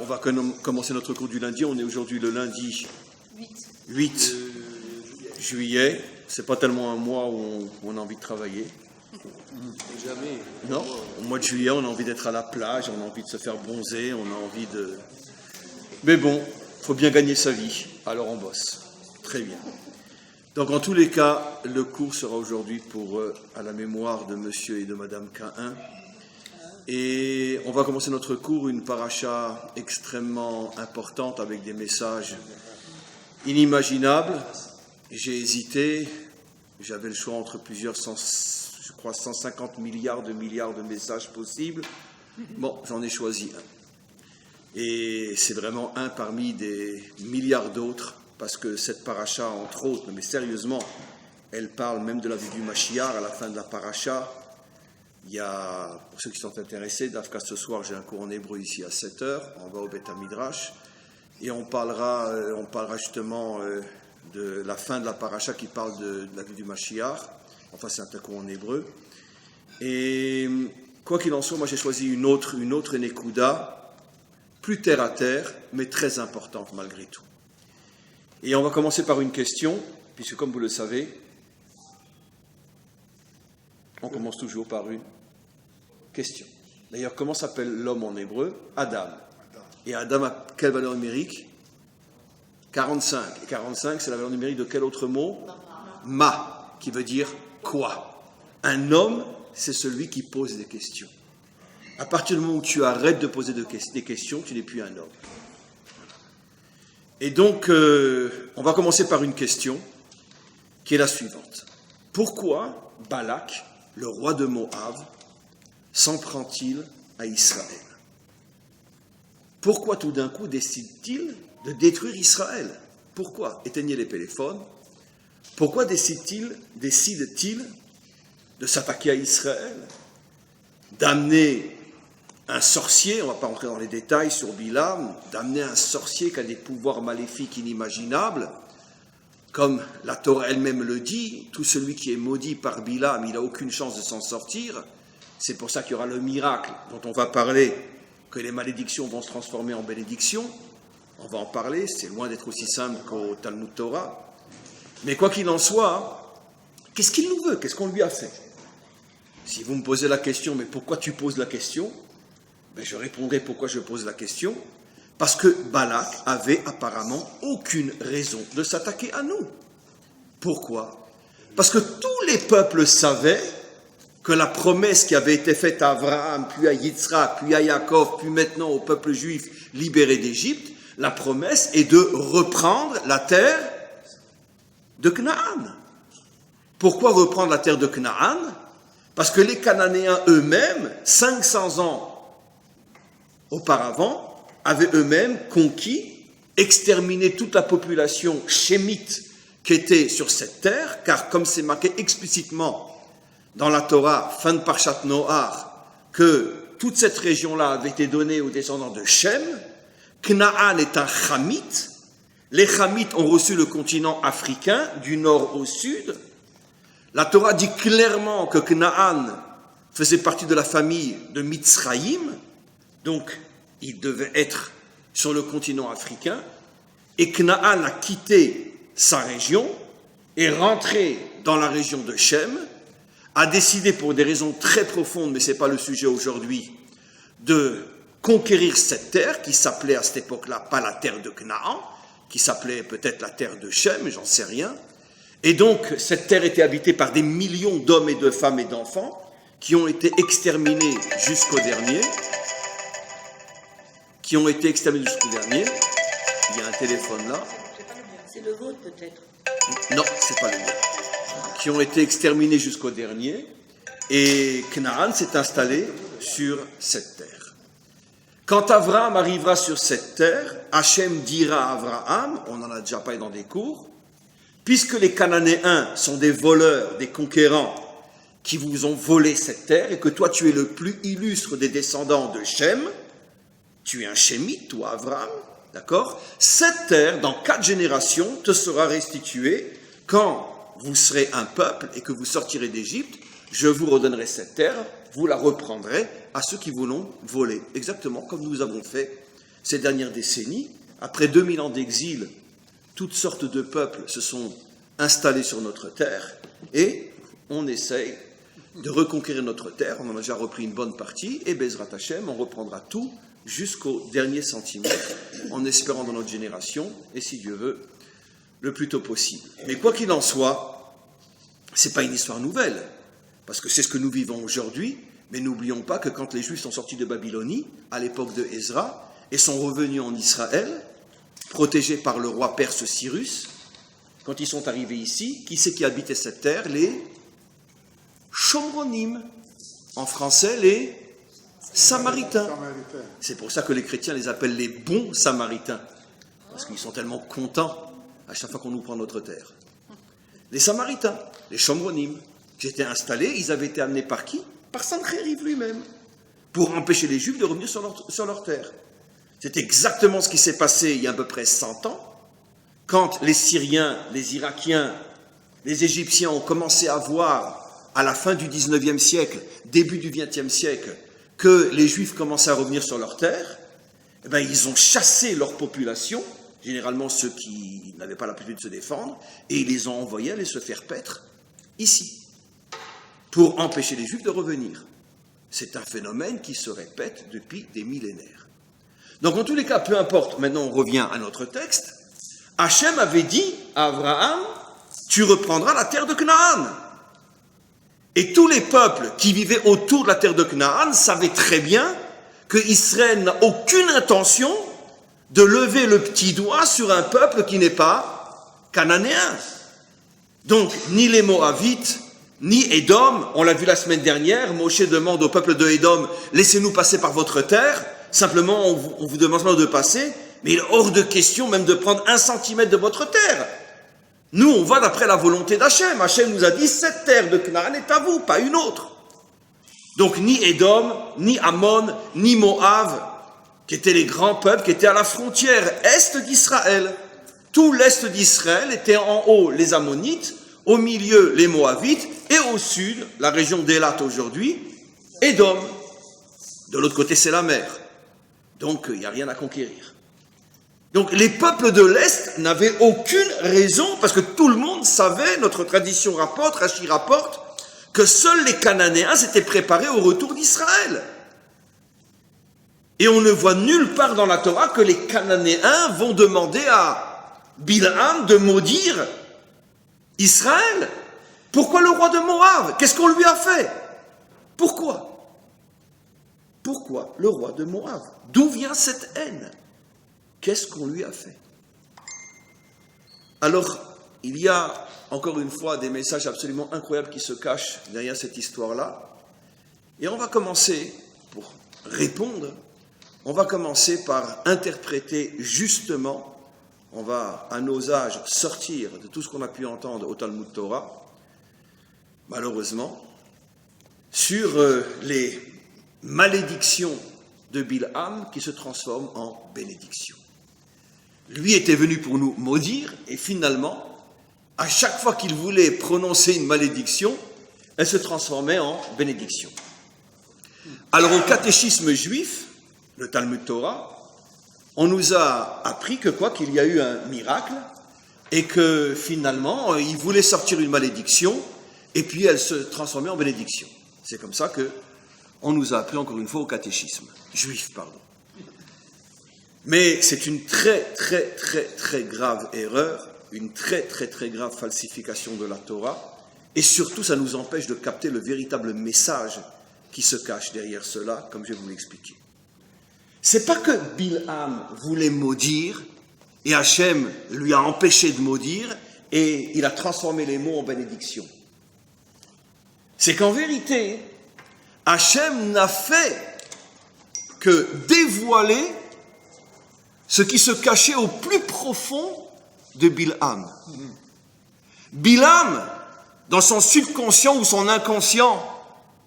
On va commencer notre cours du lundi. On est aujourd'hui le lundi 8 juillet. C'est pas tellement un mois où on a envie de travailler. Jamais. Non, au mois de juillet, on a envie d'être à la plage, on a envie de se faire bronzer, on a envie de... Mais bon, il faut bien gagner sa vie, alors on bosse. Très bien. Donc en tous les cas, le cours sera aujourd'hui à la mémoire de monsieur et de madame Caïn. Et on va commencer notre cours, une paracha extrêmement importante avec des messages inimaginables. J'ai hésité, j'avais le choix entre plusieurs 150 milliards de messages possibles. Bon, j'en ai choisi un. Et c'est vraiment un parmi des milliards d'autres, parce que cette paracha, entre autres, mais sérieusement, elle parle même de la vie du Mashiach. À la fin de la paracha, il y a, pour ceux qui sont intéressés, d'Afka ce soir, j'ai un cours en hébreu ici à 7h, on va au Beth Midrash, et on parlera justement de la fin de la paracha qui parle de la vie du Mashiach. Enfin, c'est un cours en hébreu. Et quoi qu'il en soit, moi j'ai choisi une autre Nekuda, plus terre à terre, mais très importante malgré tout. Et on va commencer par une question, puisque comme vous le savez, on commence toujours par une question. D'ailleurs, comment s'appelle l'homme en hébreu? Adam. Et Adam a quelle valeur numérique? 45. Et 45, c'est la valeur numérique de quel autre mot? Ma, qui veut dire quoi? Un homme, c'est celui qui pose des questions. À partir du moment où tu arrêtes de poser des questions, tu n'es plus un homme. Et donc, on va commencer par une question qui est la suivante. Pourquoi Balak, le roi de Moab, s'en prend-il à Israël? Pourquoi tout d'un coup décide-t-il de détruire Israël? Pourquoi? Éteignez les téléphones. Pourquoi décide-t-il de s'attaquer à Israël, d'amener un sorcier, on ne va pas rentrer dans les détails sur Bilam, d'amener un sorcier qui a des pouvoirs maléfiques inimaginables, comme la Torah elle-même le dit, tout celui qui est maudit par Bilam, il n'a aucune chance de s'en sortir. C'est pour ça qu'il y aura le miracle dont on va parler, que les malédictions vont se transformer en bénédictions. On va en parler, c'est loin d'être aussi simple qu'au Talmud Torah. Mais quoi qu'il en soit, qu'est-ce qu'il nous veut? Qu'est-ce qu'on lui a fait? Si vous me posez la question, mais pourquoi tu poses la question? Ben, je répondrai pourquoi je pose la question. Parce que Balak avait apparemment aucune raison de s'attaquer à nous. Pourquoi? Parce que tous les peuples savaient que la promesse qui avait été faite à Abraham, puis à Yitzhak, puis à Yaakov, puis maintenant au peuple juif libéré d'Égypte, la promesse est de reprendre la terre de Canaan. Pourquoi reprendre la terre de Canaan? Parce que les Cananéens eux-mêmes, 500 ans auparavant, avaient eux-mêmes conquis, exterminé toute la population chémite qui était sur cette terre, car comme c'est marqué explicitement dans la Torah, fin de Parshat Noach, que toute cette région-là avait été donnée aux descendants de Shem. Canaan est un Chamite. Les Chamites ont reçu le continent africain, du nord au sud. La Torah dit clairement que Canaan faisait partie de la famille de Mitzraïm, donc il devait être sur le continent africain, et Canaan a quitté sa région, est rentré dans la région de Shem, a décidé pour des raisons très profondes, mais ce n'est pas le sujet aujourd'hui, de conquérir cette terre qui s'appelait à cette époque-là pas la terre de Canaan, qui s'appelait peut-être la terre de Shem, j'en sais rien. Et donc cette terre était habitée par des millions d'hommes et de femmes et d'enfants qui ont été exterminés jusqu'au dernier. Il y a un téléphone là. C'est le vôtre peut-être. Non, c'est pas le mien. Qui ont été exterminés jusqu'au dernier, et Canaan s'est installé sur cette terre. Quand Abraham arrivera sur cette terre, Hachem dira à Abraham, on en a déjà parlé dans des cours, puisque les Cananéens sont des voleurs, des conquérants, qui vous ont volé cette terre, et que toi tu es le plus illustre des descendants de Shem, tu es un Shémite, toi Abraham, d'accord? Cette terre, dans 4 générations, te sera restituée quand vous serez un peuple et que vous sortirez d'Égypte, je vous redonnerai cette terre, vous la reprendrez à ceux qui vous l'ont volée. Exactement comme nous avons fait ces dernières décennies, après 2000 ans d'exil, toutes sortes de peuples se sont installés sur notre terre et on essaye de reconquérir notre terre. On en a déjà repris une bonne partie et Bezrat Hashem, on reprendra tout jusqu'au dernier centimètre en espérant dans notre génération et si Dieu veut, le plus tôt possible. Mais quoi qu'il en soit, ce n'est pas une histoire nouvelle parce que c'est ce que nous vivons aujourd'hui, mais n'oublions pas que quand les Juifs sont sortis de Babylonie, à l'époque de Ezra, et sont revenus en Israël, protégés par le roi perse Cyrus, quand ils sont arrivés ici, qui c'est qui habitait cette terre? Les Shomronim, en français les Samaritains. C'est pour ça que les chrétiens les appellent les bons Samaritains, parce qu'ils sont tellement contents à chaque fois qu'on nous prend notre terre. Les Samaritains, les Shomronim, qui étaient installés, ils avaient été amenés par qui? Par Sanchériv lui-même, pour empêcher les Juifs de revenir sur leur terre. C'est exactement ce qui s'est passé il y a à peu près 100 ans, quand les Syriens, les Irakiens, les Égyptiens ont commencé à voir, à la fin du 19e siècle, début du 20e siècle, que les Juifs commençaient à revenir sur leur terre, eh bien, ils ont chassé leur population, généralement ceux qui n'avaient pas la possibilité de se défendre, et ils les ont envoyés aller se faire paître ici, pour empêcher les Juifs de revenir. C'est un phénomène qui se répète depuis des millénaires. Donc en tous les cas, peu importe, maintenant on revient à notre texte, Hachem avait dit à Abraham, tu reprendras la terre de Canaan. Et tous les peuples qui vivaient autour de la terre de Canaan savaient très bien que Israël n'a aucune intention de lever le petit doigt sur un peuple qui n'est pas cananéen. Donc ni les Moabites, ni Édom, on l'a vu la semaine dernière, Moshe demande au peuple de Édom, laissez-nous passer par votre terre, simplement on vous demande de passer, mais il est hors de question même de prendre 1 centimètre de votre terre. Nous, on va d'après la volonté d'Hachem. Hachem nous a dit, cette terre de Canaan est à vous, pas une autre. Donc ni Édom, ni Ammon, ni Moab, qui étaient les grands peuples, qui étaient à la frontière est d'Israël. Tout l'est d'Israël était en haut les Ammonites, au milieu les Moabites, et au sud, la région d'Élat aujourd'hui, Édom. De l'autre côté, c'est la mer. Donc, il n'y a rien à conquérir. Donc, les peuples de l'Est n'avaient aucune raison, parce que tout le monde savait, notre tradition rapporte, Rachi rapporte, que seuls les Cananéens s'étaient préparés au retour d'Israël. Et on ne voit nulle part dans la Torah que les Cananéens vont demander à Bilham de maudire Israël. Pourquoi le roi de Moab? Qu'est-ce qu'on lui a fait? Pourquoi? Pourquoi le roi de Moab? D'où vient cette haine? Qu'est-ce qu'on lui a fait? Alors, il y a encore une fois des messages absolument incroyables qui se cachent derrière cette histoire-là. Et on va commencer, pour répondre, on va commencer par interpréter justement, on va à nos âges sortir de tout ce qu'on a pu entendre au Talmud Torah, malheureusement, sur les malédictions de Bilham qui se transforment en bénédictions. Lui était venu pour nous maudire et finalement, à chaque fois qu'il voulait prononcer une malédiction, elle se transformait en bénédiction. Alors au catéchisme juif, le Talmud Torah, on nous a appris que quoi, qu'il y a eu un miracle et que finalement, il voulait sortir une malédiction et puis elle se transformait en bénédiction. C'est comme ça que on nous a appris encore une fois au catéchisme juif, pardon. Mais c'est une très, très, très, très grave erreur, une très, très, très grave falsification de la Torah, et surtout, ça nous empêche de capter le véritable message qui se cache derrière cela, comme je vais vous l'expliquer. C'est pas que Bilham voulait maudire, et Hachem lui a empêché de maudire, et il a transformé les mots en bénédiction. C'est qu'en vérité, Hachem n'a fait que dévoiler ce qui se cachait au plus profond de Bilham. Bilham, dans son subconscient ou son inconscient,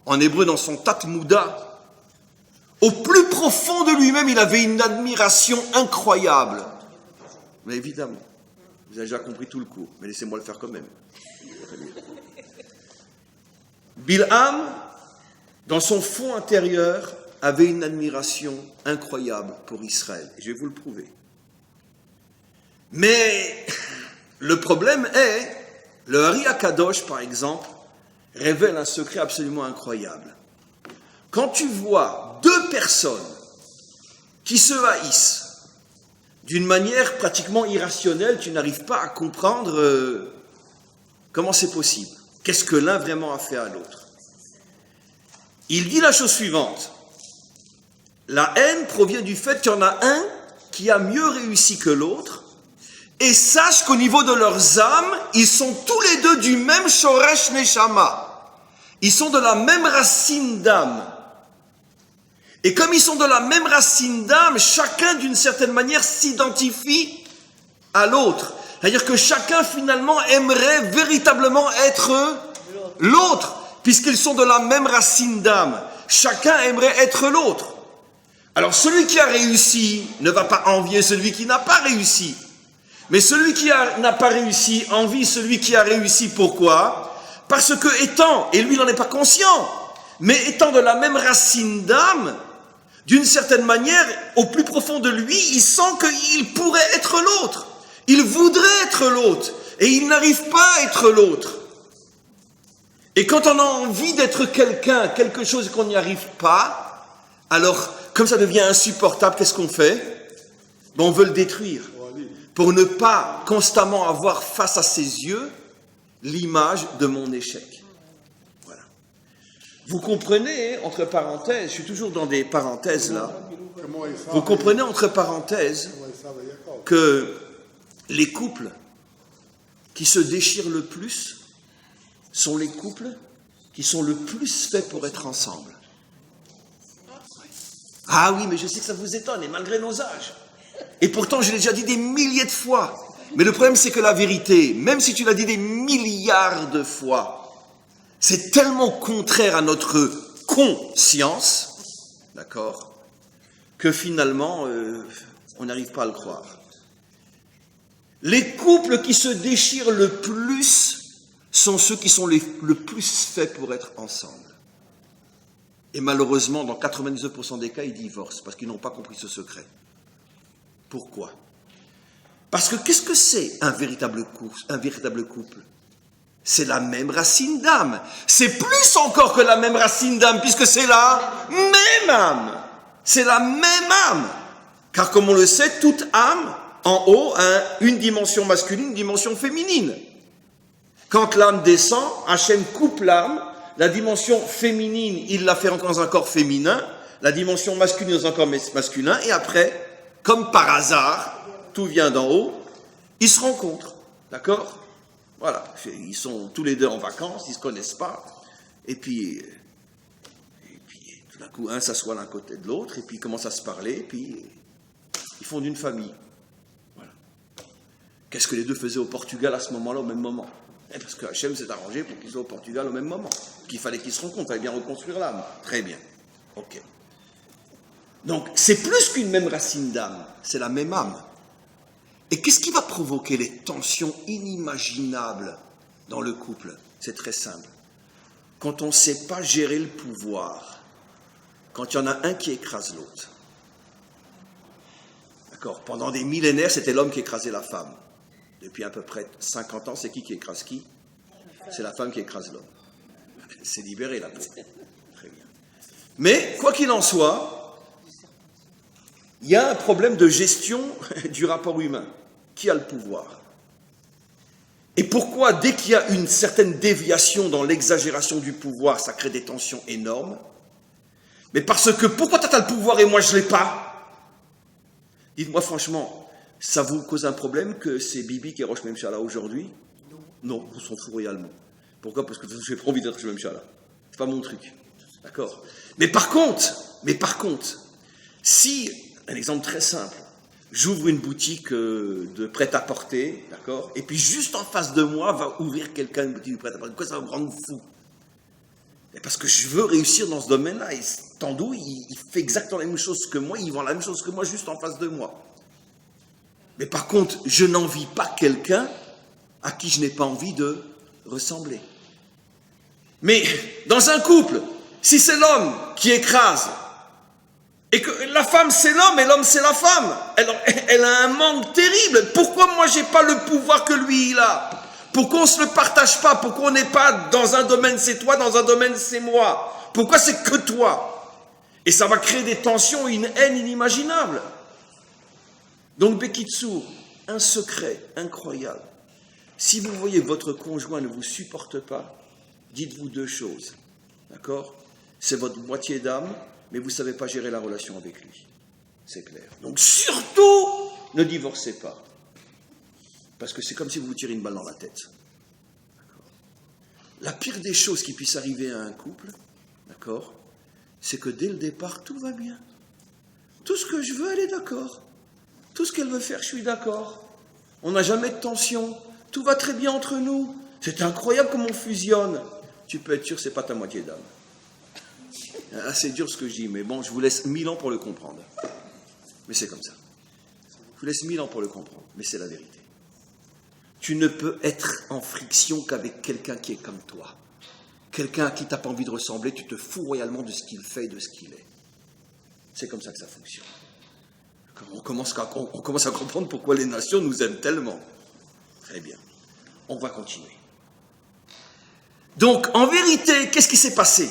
en hébreu dans son Tat-Mouda, au plus profond de lui-même, il avait une admiration incroyable. Mais évidemment, vous avez déjà compris tout le cours, mais laissez-moi le faire quand même. Bilham, dans son fond intérieur, avait une admiration incroyable pour Israël. Et je vais vous le prouver. Mais le problème est, le Hari HaKadosh, par exemple, révèle un secret absolument incroyable. Quand tu vois deux personnes qui se haïssent d'une manière pratiquement irrationnelle, tu n'arrives pas à comprendre comment c'est possible. Qu'est-ce que l'un vraiment a fait à l'autre? Il dit la chose suivante. La haine provient du fait qu'il y en a un qui a mieux réussi que l'autre, et sache qu'au niveau de leurs âmes, ils sont tous les deux du même Shoresh Neshama. Ils sont de la même racine d'âme. Et comme ils sont de la même racine d'âme, chacun d'une certaine manière s'identifie à l'autre. C'est-à-dire que chacun finalement aimerait véritablement être l'autre, puisqu'ils sont de la même racine d'âme. Chacun aimerait être l'autre. Alors celui qui a réussi ne va pas envier celui qui n'a pas réussi. Mais celui qui n'a pas réussi envie celui qui a réussi. Pourquoi? Parce que étant, et lui il n'en est pas conscient, mais étant de la même racine d'âme, d'une certaine manière, au plus profond de lui, il sent qu'il pourrait être l'autre. Il voudrait être l'autre. Et il n'arrive pas à être l'autre. Et quand on a envie d'être quelqu'un, quelque chose et qu'on n'y arrive pas, alors, comme ça devient insupportable, qu'est-ce qu'on fait? On veut le détruire. Pour ne pas constamment avoir face à ses yeux l'image de mon échec. Voilà. Vous comprenez, entre parenthèses, je suis toujours dans des parenthèses là, vous comprenez entre parenthèses que les couples qui se déchirent le plus sont les couples qui sont le plus faits pour être ensemble. Ah oui, mais je sais que ça vous étonne, et malgré nos âges. Et pourtant, je l'ai déjà dit des milliers de fois. Mais le problème, c'est que la vérité, même si tu l'as dit des milliards de fois, c'est tellement contraire à notre conscience, d'accord, que finalement, on n'arrive pas à le croire. Les couples qui se déchirent le plus sont ceux qui sont le plus faits pour être ensemble. Et malheureusement, dans 99% des cas, ils divorcent parce qu'ils n'ont pas compris ce secret. Pourquoi? Parce que qu'est-ce que c'est un véritable couple? C'est la même racine d'âme. C'est plus encore que la même racine d'âme, puisque c'est la même âme. C'est la même âme. Car comme on le sait, toute âme, en haut, a une dimension masculine, une dimension féminine. Quand l'âme descend, Hachem coupe l'âme, la dimension féminine, il la fait dans un corps féminin, la dimension masculine dans un corps masculin, et après, comme par hasard, tout vient d'en haut, ils se rencontrent, d'accord? Voilà, ils sont tous les deux en vacances, ils ne se connaissent pas, et puis tout d'un coup, un s'assoit l'un côté de l'autre, et puis ils commencent à se parler, et puis ils fondent une famille. Voilà. Qu'est-ce que les deux faisaient au Portugal à ce moment-là, au même moment? Parce que Hachem s'est arrangé pour qu'ils soient au Portugal au même moment, qu'il fallait qu'ils se rencontrent, il fallait bien reconstruire l'âme. Très bien, ok. Donc, c'est plus qu'une même racine d'âme, c'est la même âme. Et qu'est-ce qui va provoquer les tensions inimaginables dans le couple? C'est très simple. Quand on ne sait pas gérer le pouvoir, quand il y en a un qui écrase l'autre. D'accord? Pendant des millénaires, c'était l'homme qui écrasait la femme. Depuis à peu près 50 ans, c'est qui écrase qui? C'est la femme qui écrase l'homme. C'est libéré la peau. Très bien. Mais, quoi qu'il en soit, il y a un problème de gestion du rapport humain. Qui a le pouvoir? Et pourquoi, dès qu'il y a une certaine déviation dans l'exagération du pouvoir, ça crée des tensions énormes? Mais parce que, pourquoi toi tu as le pouvoir et moi je ne l'ai pas? Dites-moi franchement, ça vous cause un problème que c'est Bibi qui est Rosh Memchala aujourd'hui? Non, vous s'en fout royalement. Pourquoi? Parce que je n'ai pas envie d'être Rosh Memchala. C'est pas mon truc. D'accord? Mais par contre, si, un exemple très simple, j'ouvre une boutique de prêt-à-porter, d'accord? Et puis juste en face de moi va ouvrir quelqu'un une boutique de prêt-à-porter. Pourquoi ça va me rendre fou? Et parce que je veux réussir dans ce domaine-là. Et Tandou, il fait exactement la même chose que moi, il vend la même chose que moi juste en face de moi. Mais par contre, je n'envie pas quelqu'un à qui je n'ai pas envie de ressembler. Mais dans un couple, si c'est l'homme qui écrase Et que la femme c'est l'homme et l'homme c'est la femme. Elle a un manque terrible. Pourquoi moi j'ai pas le pouvoir que lui il a? Pourquoi on se le partage pas? Pourquoi on n'est pas dans un domaine c'est toi, dans un domaine c'est moi? Pourquoi c'est que toi? Et ça va créer des tensions, une haine inimaginable. Donc Bekitsour, un secret incroyable. Si vous voyez que votre conjoint ne vous supporte pas, dites-vous deux choses. D'accord? C'est votre moitié d'âme, mais vous ne savez pas gérer la relation avec lui. C'est clair. Donc surtout, ne divorcez pas. Parce que c'est comme si vous vous tirez une balle dans la tête. D'accord? La pire des choses qui puisse arriver à un couple, d'accord, c'est que dès le départ, tout va bien. Tout ce que je veux, elle est d'accord. Tout ce qu'elle veut faire, je suis d'accord. On n'a jamais de tension. Tout va très bien entre nous. C'est incroyable comme on fusionne. Tu peux être sûr que ce n'est pas ta moitié d'âme. C'est dur ce que je dis, mais bon, je vous laisse 1000 ans pour le comprendre. Mais c'est comme ça. Je vous laisse 1000 ans pour le comprendre, mais c'est la vérité. Tu ne peux être en friction qu'avec quelqu'un qui est comme toi. Quelqu'un à qui tu n'as pas envie de ressembler, tu te fous royalement de ce qu'il fait et de ce qu'il est. C'est comme ça que ça fonctionne. On commence à comprendre pourquoi les nations nous aiment tellement. Très bien. On va continuer. Donc, en vérité, qu'est-ce qui s'est passé?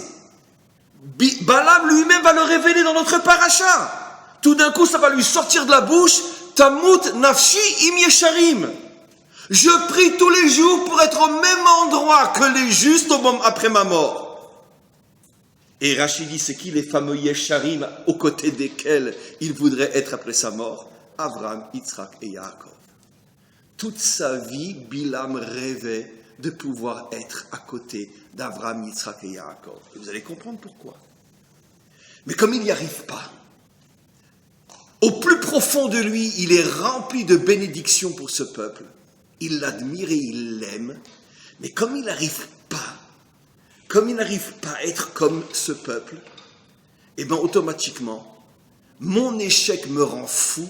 Balaam lui-même va le révéler dans notre paracha. Tout d'un coup, ça va lui sortir de la bouche. Tamut nafshi im yesharim. Je prie tous les jours pour être au même endroit que les justes au moment après ma mort. Et Rachid dit, c'est qui les fameux yesharim aux côtés desquels il voudrait être après sa mort? Abraham, Yitzhak et Yaakov. Toute sa vie, Bilam rêvait de pouvoir être à côté d'Abraham, Yitzhak et Yaakov. Et vous allez comprendre pourquoi. Mais comme il n'y arrive pas, au plus profond de lui, il est rempli de bénédictions pour ce peuple. Il l'admire et il l'aime. Mais comme il n'arrive pas à être comme ce peuple, eh bien automatiquement, mon échec me rend fou.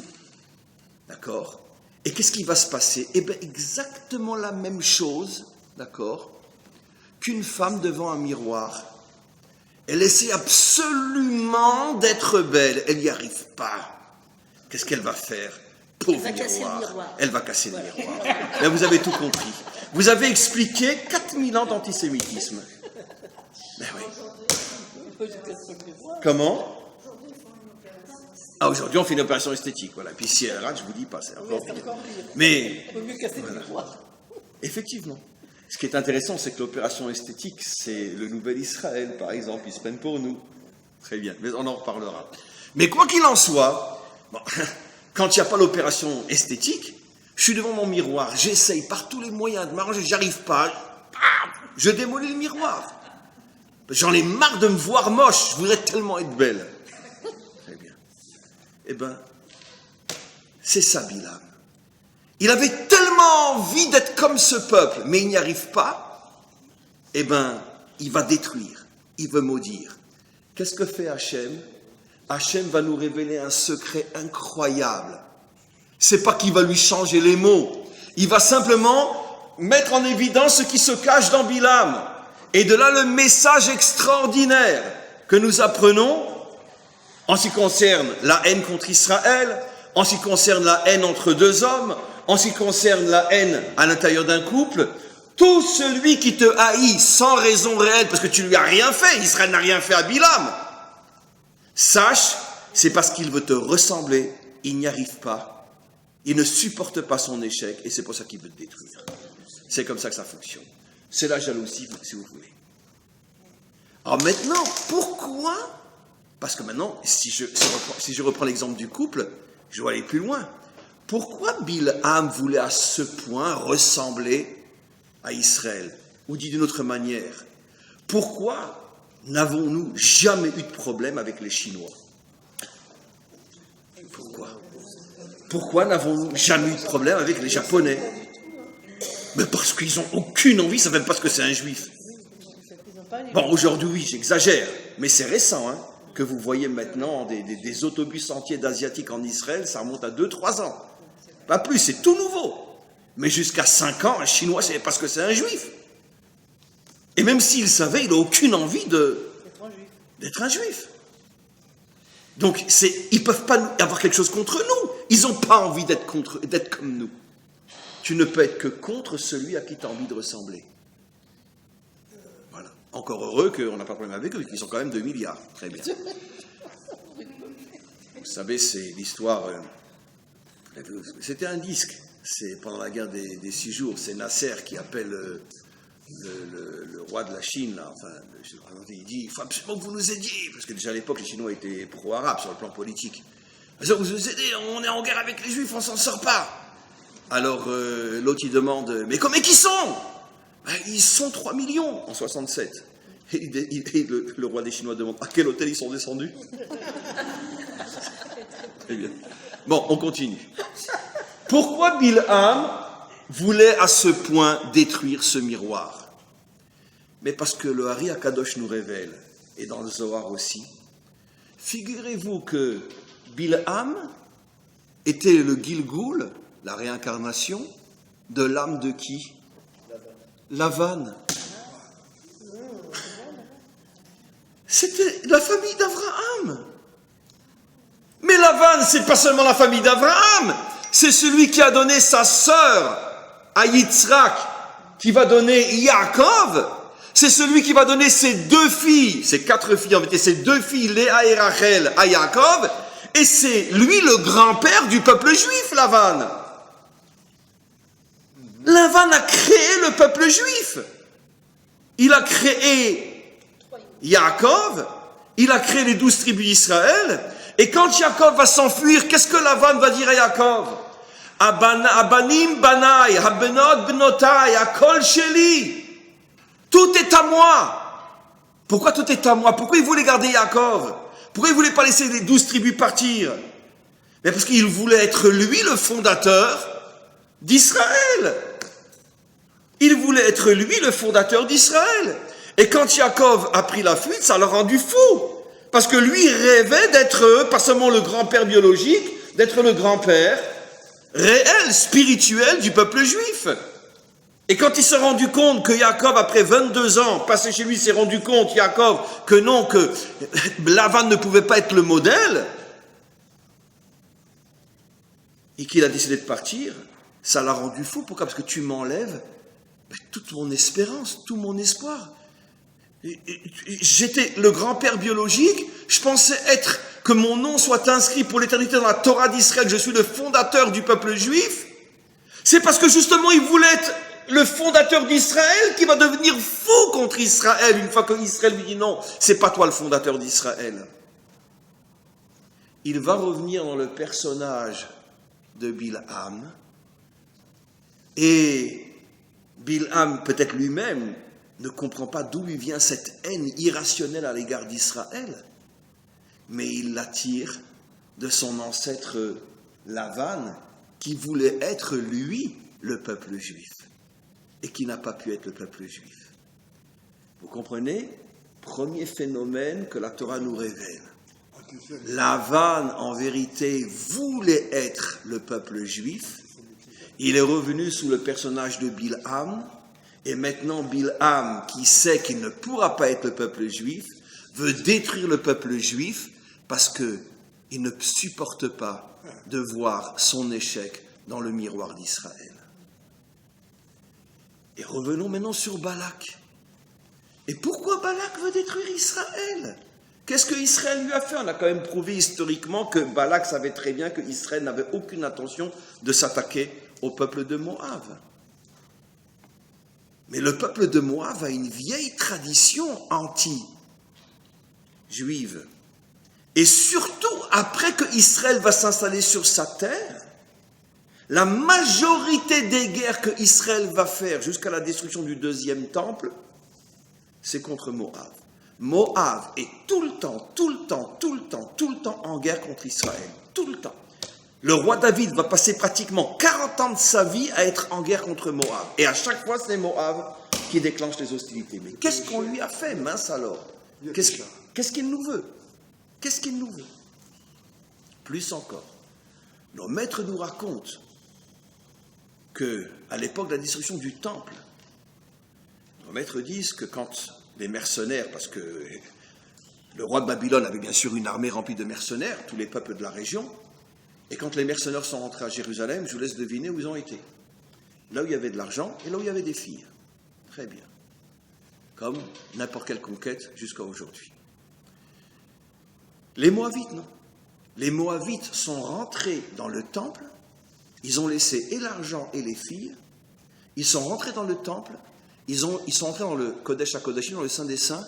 D'accord? Et qu'est-ce qui va se passer? Eh bien exactement la même chose, d'accord, qu'une femme devant un miroir. Elle essaie absolument d'être belle. Elle n'y arrive pas. Qu'est-ce qu'elle va faire? Pauvre miroir. Elle va casser le miroir. Là, vous avez tout compris. Vous avez expliqué 4000 ans d'antisémitisme. Ben oui. Comment? Ah, aujourd'hui, on fait une opération esthétique. Voilà. Puis si elle rate, je vous dis pas, c'est encore pire. Mais, voilà. Effectivement. Ce qui est intéressant, c'est que l'opération esthétique, c'est le nouvel Israël, par exemple. Ils se prennent pour nous. Très bien. Mais on en reparlera. Mais quoi qu'il en soit, bon, quand il n'y a pas l'opération esthétique, je suis devant mon miroir, j'essaye par tous les moyens de m'arranger, j'arrive pas, je démolis le miroir. J'en ai marre de me voir moche, je voudrais tellement être belle. Très bien. Eh bien, c'est ça Bilam. Il avait tellement envie d'être comme ce peuple, mais il n'y arrive pas. Eh bien, il va détruire, il veut maudire. Qu'est-ce que fait Hachem? Hachem va nous révéler un secret incroyable. C'est pas qu'il va lui changer les mots. Il va simplement mettre en évidence ce qui se cache dans Bilam. Et de là, le message extraordinaire que nous apprenons en ce qui concerne la haine contre Israël, en ce qui concerne la haine entre deux hommes, en ce qui concerne la haine à l'intérieur d'un couple. Tout celui qui te haït sans raison réelle, parce que tu lui as rien fait, Israël n'a rien fait à Bilam, sache, c'est parce qu'il veut te ressembler, il n'y arrive pas, il ne supporte pas son échec, et c'est pour ça qu'il veut te détruire. C'est comme ça que ça fonctionne. C'est la jalousie, si vous voulez. Alors maintenant, pourquoi? Parce que maintenant, si je reprends l'exemple du couple, je vais aller plus loin. Pourquoi Bilham voulait à ce point ressembler à Israël? Ou dit d'une autre manière, pourquoi n'avons-nous jamais eu de problème avec les Chinois? Pourquoi n'avons-nous jamais eu de problème avec les Japonais? Mais parce qu'ils n'ont aucune envie, ils ne savent même pas ce que c'est un juif. Bon, aujourd'hui, oui, j'exagère, mais c'est récent, hein, que vous voyez maintenant des autobus entiers d'Asiatiques en Israël, ça remonte à 2-3 ans. Pas plus, c'est tout nouveau. Mais jusqu'à 5 ans, un Chinois ne savait pas ce que c'est un juif. Et même s'il savait, il n'a aucune envie d'être un juif. Donc, ils ne peuvent pas avoir quelque chose contre nous. Ils n'ont pas envie d'être comme nous. Tu ne peux être que contre celui à qui tu as envie de ressembler. Voilà. Encore heureux qu'on n'a pas de problème avec eux, ils sont quand même 2 milliards. Très bien. Vous savez, c'est l'histoire... c'était un disque. C'est pendant la guerre des 6 jours. C'est Nasser qui appelle le roi de la Chine. Là. Enfin, il dit, il faut absolument que vous nous aidiez. Parce que déjà à l'époque, les Chinois étaient pro-arabes sur le plan politique. Vous nous aidez, on est en guerre avec les Juifs, on s'en sort pas. Alors l'autre il demande, mais combien qu'ils sont? Ben, ils sont 3 millions en 67. Et le roi des Chinois demande, à quel hôtel ils sont descendus? Très bien. Bon, on continue. Pourquoi Bilham voulait à ce point détruire ce miroir? Mais parce que le Hari Akadosh nous révèle, et dans le Zohar aussi, figurez-vous que Bilham était le Gilgoul, la réincarnation, de l'âme de qui? Lavan. C'était la famille d'Abraham. Mais Lavan, c'est pas seulement la famille d'Abraham, c'est celui qui a donné sa sœur à Yitzhak, qui va donner Yaakov. C'est celui qui va donner ses 2 filles, ses 4 filles en vérité, ses 2 filles, Léa et Rachel, à Yaakov. Et c'est lui le grand-père du peuple juif, Lavan. Lavan a créé le peuple juif. Il a créé Yaakov, il a créé les 12 tribus d'Israël. Et quand Yaakov va s'enfuir, qu'est-ce que Lavan va dire à Yaakov? Abanim banai, habenot benotai, akol sheli. Tout est à moi. Pourquoi tout est à moi? Pourquoi il voulait garder Yaakov? Pourquoi il ne voulait pas laisser les 12 tribus partir? Mais parce qu'il voulait être lui le fondateur d'Israël. Il voulait être lui le fondateur d'Israël. Et quand Yaakov a pris la fuite, ça l'a rendu fou. Parce que lui rêvait d'être, pas seulement le grand-père biologique, d'être le grand-père réel, spirituel du peuple juif. Et quand il s'est rendu compte que Yaakov, après 22 ans, passé chez lui, s'est rendu compte, Yaakov, que non, que Lavan ne pouvait pas être le modèle, et qu'il a décidé de partir, ça l'a rendu fou. Pourquoi? Parce que tu m'enlèves toute mon espérance, tout mon espoir. J'étais le grand-père biologique, je pensais que mon nom soit inscrit pour l'éternité dans la Torah d'Israël, je suis le fondateur du peuple juif. C'est parce que justement il voulait être le fondateur d'Israël qui va devenir fou contre Israël une fois que Israël lui dit non, c'est pas toi le fondateur d'Israël. Il va revenir dans le personnage de Bilham, et Bilham peut-être lui-même ne comprend pas d'où lui vient cette haine irrationnelle à l'égard d'Israël, mais il l'attire de son ancêtre Lavan, qui voulait être lui le peuple juif, et qui n'a pas pu être le peuple juif. Vous comprenez? Premier phénomène que la Torah nous révèle. Lavan, en vérité, voulait être le peuple juif. Il est revenu sous le personnage de Bilham, et maintenant Bilham, qui sait qu'il ne pourra pas être le peuple juif, veut détruire le peuple juif parce qu'il ne supporte pas de voir son échec dans le miroir d'Israël. Et revenons maintenant sur Balak. Et pourquoi Balak veut détruire Israël? Qu'est-ce que Israël lui a fait? On a quand même prouvé historiquement que Balak savait très bien que Israël n'avait aucune intention de s'attaquer au peuple de Moab. Mais le peuple de Moab a une vieille tradition anti-juive. Et surtout, après que Israël va s'installer sur sa terre, la majorité des guerres que Israël va faire jusqu'à la destruction du 2e temple, c'est contre Moab. Moab est tout le temps en guerre contre Israël. Tout le temps. Le roi David va passer pratiquement 40 ans de sa vie à être en guerre contre Moab. Et à chaque fois, c'est Moab qui déclenche les hostilités. Mais qu'est-ce qu'on lui a fait, mince alors? Qu'est-ce qu'il nous veut? Qu'est-ce qu'il nous veut? Plus encore, nos maîtres nous racontent qu'à l'époque de la destruction du temple, nos maîtres disent que quand les mercenaires, parce que Le roi de Babylone avait bien sûr une armée remplie de mercenaires, tous les peuples de la région. Et quand les mercenaires sont rentrés à Jérusalem, je vous laisse deviner où ils ont été. Là où il y avait de l'argent et là où il y avait des filles. Très bien. Comme n'importe quelle conquête jusqu'à aujourd'hui. Les Moabites, non. Les Moabites sont rentrés dans le temple, ils ont laissé et l'argent et les filles, ils sont rentrés dans le temple, ils sont entrés dans le Kodesh HaKodashim, dans le Saint des Saints.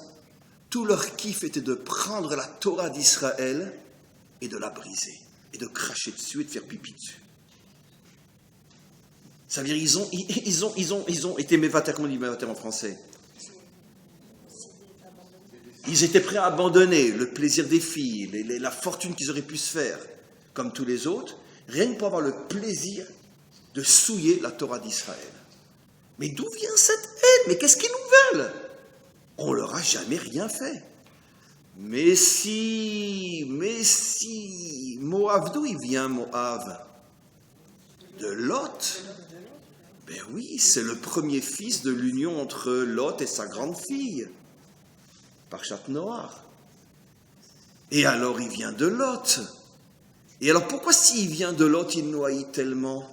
Tout leur kiff était de prendre la Torah d'Israël et de la briser, et de cracher dessus et de faire pipi dessus. Ça veut dire ils ont été mévater, comment on dit mévater en français? Ils étaient prêts à abandonner le plaisir des filles, la fortune qu'ils auraient pu se faire, comme tous les autres, rien que pour avoir le plaisir de souiller la Torah d'Israël. Mais d'où vient cette haine? Mais qu'est-ce qu'ils nous veulent? On leur a jamais rien fait. Mais si, Moab, d'où il vient Moab? De Lot. Ben oui, c'est le premier fils de l'union entre Lot et sa grande fille. Parshat Noach. Et alors il vient de Lot. Et alors pourquoi s'il vient de Lot, il nous haït tellement?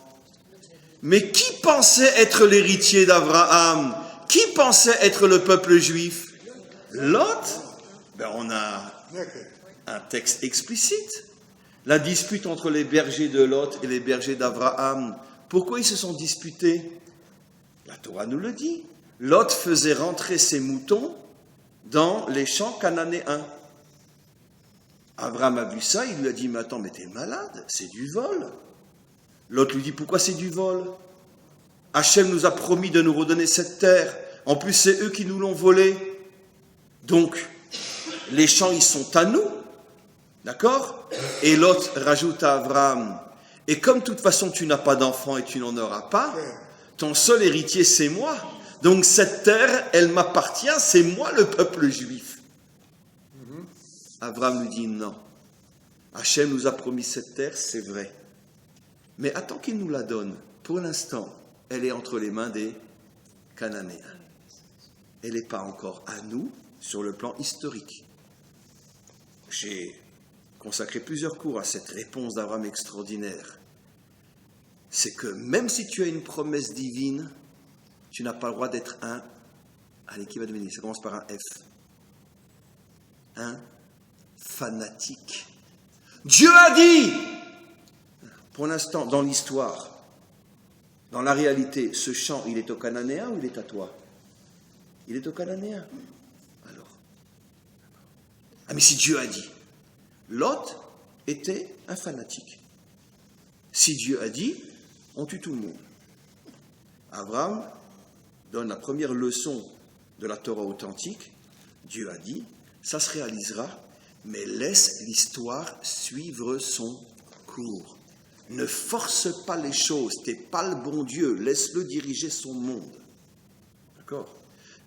Mais qui pensait être l'héritier d'Abraham? Qui pensait être le peuple juif? Lot? Ben on a un texte explicite. La dispute entre les bergers de Lot et les bergers d'Abraham. Pourquoi ils se sont disputés? La Torah nous le dit. Lot faisait rentrer ses moutons dans les champs cananéens. Abraham a vu ça, il lui a dit, mais attends, mais t'es malade, c'est du vol. Lot lui dit, pourquoi c'est du vol? Hachem nous a promis de nous redonner cette terre. En plus, c'est eux qui nous l'ont volée. Donc, les champs, ils sont à nous. D'accord? Et Lot rajoute à Abraham, et comme de toute façon tu n'as pas d'enfant et tu n'en auras pas, ton seul héritier c'est moi. Donc cette terre, elle m'appartient, c'est moi le peuple juif. Abraham lui dit non. Hachem nous a promis cette terre, c'est vrai. Mais attends qu'il nous la donne. Pour l'instant, elle est entre les mains des Cananéens. Elle n'est pas encore à nous sur le plan historique. J'ai consacré plusieurs cours à cette réponse d'Abraham extraordinaire. C'est que même si tu as une promesse divine, tu n'as pas le droit d'être un... Allez, qui va devenir? Ça commence par un F. Un fanatique. Dieu a dit! Pour l'instant, dans l'histoire, dans la réalité, ce chant, il est au Cananéen ou il est à toi? Il est au Cananéen. Alors. Ah, mais si Dieu a dit, Lot était un fanatique. Si Dieu a dit, on tue tout le monde. Abraham donne la première leçon de la Torah authentique. Dieu a dit, ça se réalisera, mais laisse l'histoire suivre son cours. Ne force pas les choses, t'es pas le bon Dieu, laisse-le diriger son monde. D'accord?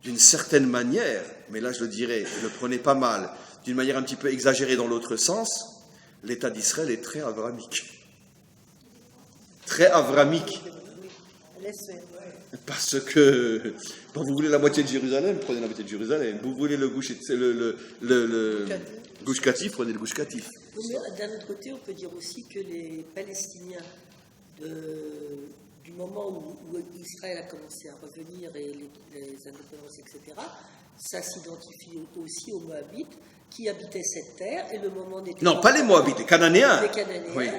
D'une certaine manière, mais là je le dirais, ne le prenez pas mal, d'une manière un petit peu exagérée dans l'autre sens, l'État d'Israël est très avramique. Très avramique. Parce que, bon, vous voulez la moitié de Jérusalem, prenez la moitié de Jérusalem. Vous voulez le Gush Katif, prenez le Gush Katif. D'un autre côté, on peut dire aussi que les Palestiniens, du moment où Israël a commencé à revenir et les indépendances, etc., ça s'identifie aussi aux Moabites qui habitaient cette terre et le moment n'était Non, pas les Moabites, les Cananéens. Les Cananéens, oui.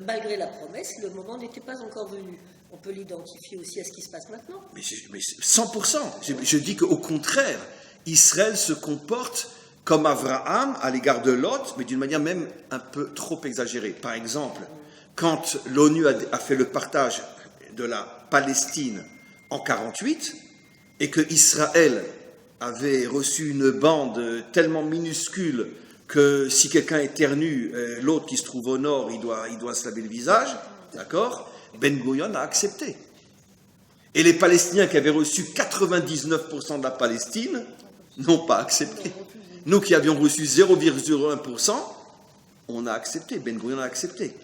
Malgré la promesse, le moment n'était pas encore venu. On peut l'identifier aussi à ce qui se passe maintenant. Mais 100%. Je dis qu'au contraire, Israël se comporte comme Abraham à l'égard de Lot, mais d'une manière même un peu trop exagérée. Par exemple, quand l'ONU a fait le partage de la Palestine en 1948 et que Israël avait reçu une bande tellement minuscule que si quelqu'un éternue, l'autre qui se trouve au nord, il doit se laver le visage, d'accord? Ben Gurion a accepté. Et les Palestiniens qui avaient reçu 99% de la Palestine n'ont pas accepté. Nous qui avions reçu 0,01%, on a accepté, Ben Gurion a accepté.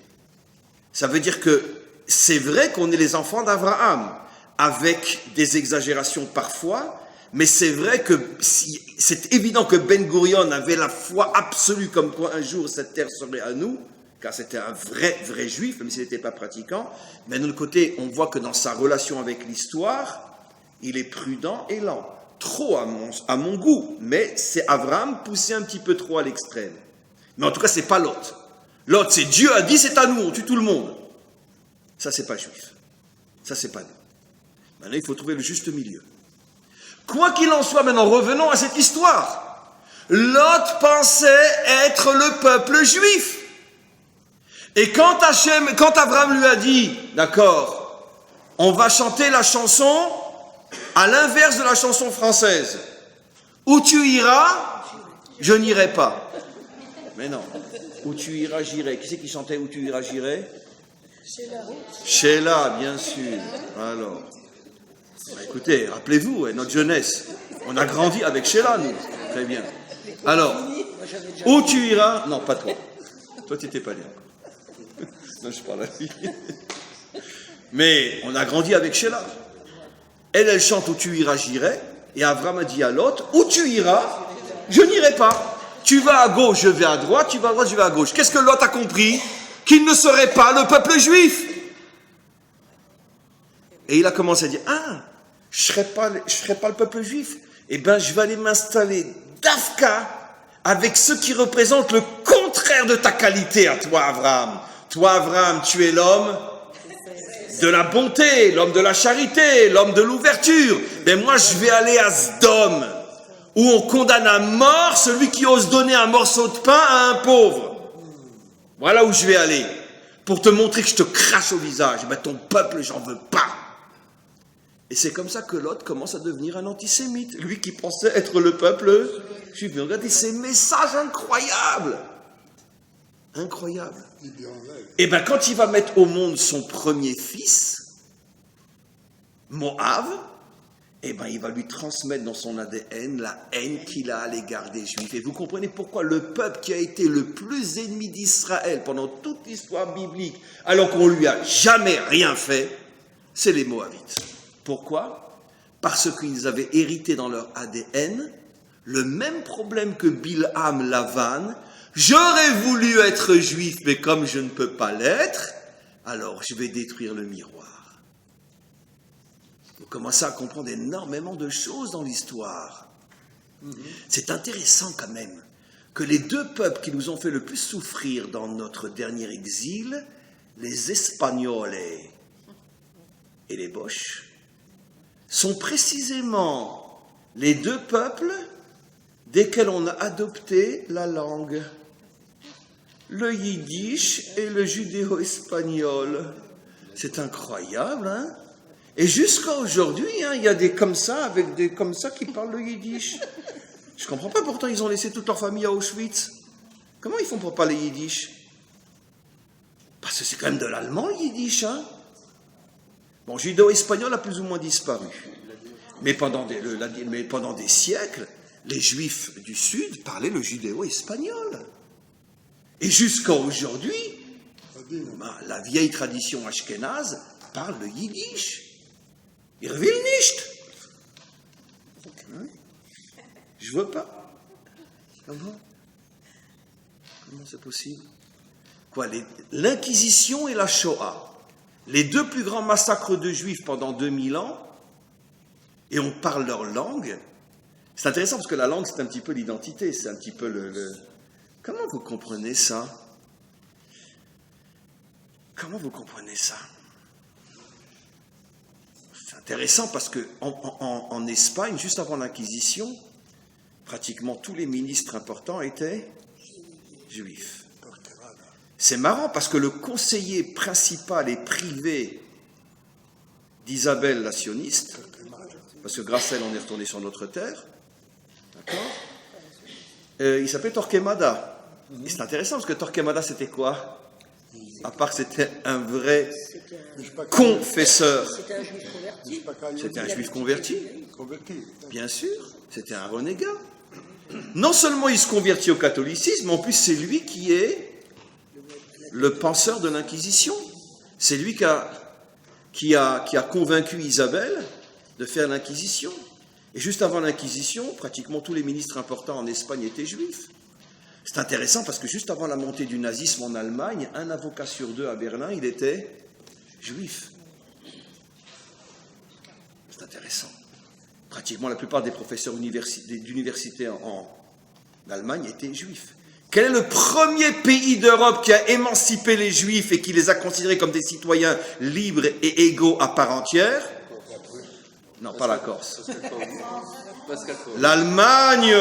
Ça veut dire que c'est vrai qu'on est les enfants d'Abraham, avec des exagérations parfois, Mais c'est vrai que c'est évident que Ben Gurion avait la foi absolue comme quoi un jour cette terre serait à nous, car c'était un vrai juif, même s'il n'était pas pratiquant. Mais d'un autre côté, on voit que dans sa relation avec l'histoire, il est prudent et lent. Trop à mon goût, mais c'est Abraham poussé un petit peu trop à l'extrême. Mais en tout cas, c'est pas Lot. Lot, c'est Dieu a dit, c'est à nous, on tue tout le monde. Ça, c'est pas juif. Ça, c'est pas nous. Maintenant, il faut trouver le juste milieu. Quoi qu'il en soit, maintenant, revenons à cette histoire. Lot pensait être le peuple juif. Et quand Abraham lui a dit, d'accord, on va chanter la chanson à l'inverse de la chanson française. Où tu iras, je n'irai pas. Mais non. Où tu iras, j'irai. Qui c'est qui chantait Où tu iras, j'irai? Sheila, bien sûr. Alors, écoutez, rappelez-vous, notre jeunesse, on a grandi avec Sheila, nous. Très bien. Alors, où tu iras? Non, pas toi. Toi, tu n'étais pas né encore. Non, je parle à la fille. Mais on a grandi avec Sheila. Elle chante Où tu iras, j'irai. Et Abraham a dit à Lot, où tu iras, je n'irai pas. Tu vas à gauche, je vais à droite. Tu vas à droite, je vais à gauche. Qu'est-ce que Lot a compris? Qu'il ne serait pas le peuple juif. Et il a commencé à dire, je ne serai pas le peuple juif. Eh bien, je vais aller m'installer d'Afka avec ceux qui représentent le contraire de ta qualité à toi, Abraham. Toi, Abraham, tu es l'homme de la bonté, l'homme de la charité, l'homme de l'ouverture. Mais moi, je vais aller à Sdom, où on condamne à mort celui qui ose donner un morceau de pain à un pauvre. Voilà où je vais aller, pour te montrer que je te crache au visage. Ben, ton peuple, j'en veux pas. Et c'est comme ça que Lot commence à devenir un antisémite, lui qui pensait être le peuple juif. Regardez ces messages incroyables. Incroyables. Et bien, quand il va mettre au monde son premier fils, Moab, eh bien, il va lui transmettre dans son ADN la haine qu'il a à l'égard des Juifs. Et vous comprenez pourquoi le peuple qui a été le plus ennemi d'Israël pendant toute l'histoire biblique, alors qu'on lui a jamais rien fait, c'est les Moabites. Pourquoi? Parce qu'ils avaient hérité dans leur ADN le même problème que Bilham Lavan. J'aurais voulu être juif, mais comme je ne peux pas l'être, alors je vais détruire le miroir. Vous commencez à comprendre énormément de choses dans l'histoire. C'est intéressant quand même que les deux peuples qui nous ont fait le plus souffrir dans notre dernier exil, les Espagnols et les Boches, sont précisément les deux peuples desquels on a adopté la langue. Le yiddish et le judéo-espagnol. C'est incroyable, hein? Et jusqu'à aujourd'hui, il y a des comme ça, avec des comme ça qui parlent le yiddish. Je comprends pas, pourtant ils ont laissé toute leur famille à Auschwitz. Comment ils font pour parler yiddish? Parce que c'est quand même de l'allemand, le yiddish, hein? Bon, judéo-espagnol a plus ou moins disparu. Mais pendant des siècles, les Juifs du Sud parlaient le judéo-espagnol. Et jusqu'à aujourd'hui, la vieille tradition ashkénaze parle le yiddish. Il will nicht. Je veux pas. Comment c'est possible? Quoi, l'Inquisition et la Shoah, les deux plus grands massacres de Juifs pendant 2000 ans, et on parle leur langue. C'est intéressant parce que la langue, c'est un petit peu l'identité, c'est un petit peu le... Comment vous comprenez ça? Comment vous comprenez ça? C'est intéressant parce que en Espagne, juste avant l'Inquisition, pratiquement tous les ministres importants étaient juifs. C'est marrant parce que le conseiller principal et privé d'Isabelle la sioniste, parce que grâce à elle on est retourné sur notre terre, d'accord, il s'appelait Torquemada. Et c'est intéressant parce que Torquemada c'était quoi? À part que c'était un vrai confesseur. C'était un juif converti. C'était un juif converti. Bien sûr, c'était un renégat. Non seulement il se convertit au catholicisme, mais en plus c'est lui qui est le penseur de l'Inquisition. C'est lui qui a convaincu Isabelle de faire l'Inquisition. Et juste avant l'Inquisition, pratiquement tous les ministres importants en Espagne étaient juifs. C'est intéressant parce que juste avant la montée du nazisme en Allemagne, un avocat sur deux à Berlin, il était juif. C'est intéressant. Pratiquement la plupart des professeurs d'université en Allemagne étaient juifs. Quel est le premier pays d'Europe qui a émancipé les juifs et qui les a considérés comme des citoyens libres et égaux à part entière? Non, pas la Corse. L'Allemagne.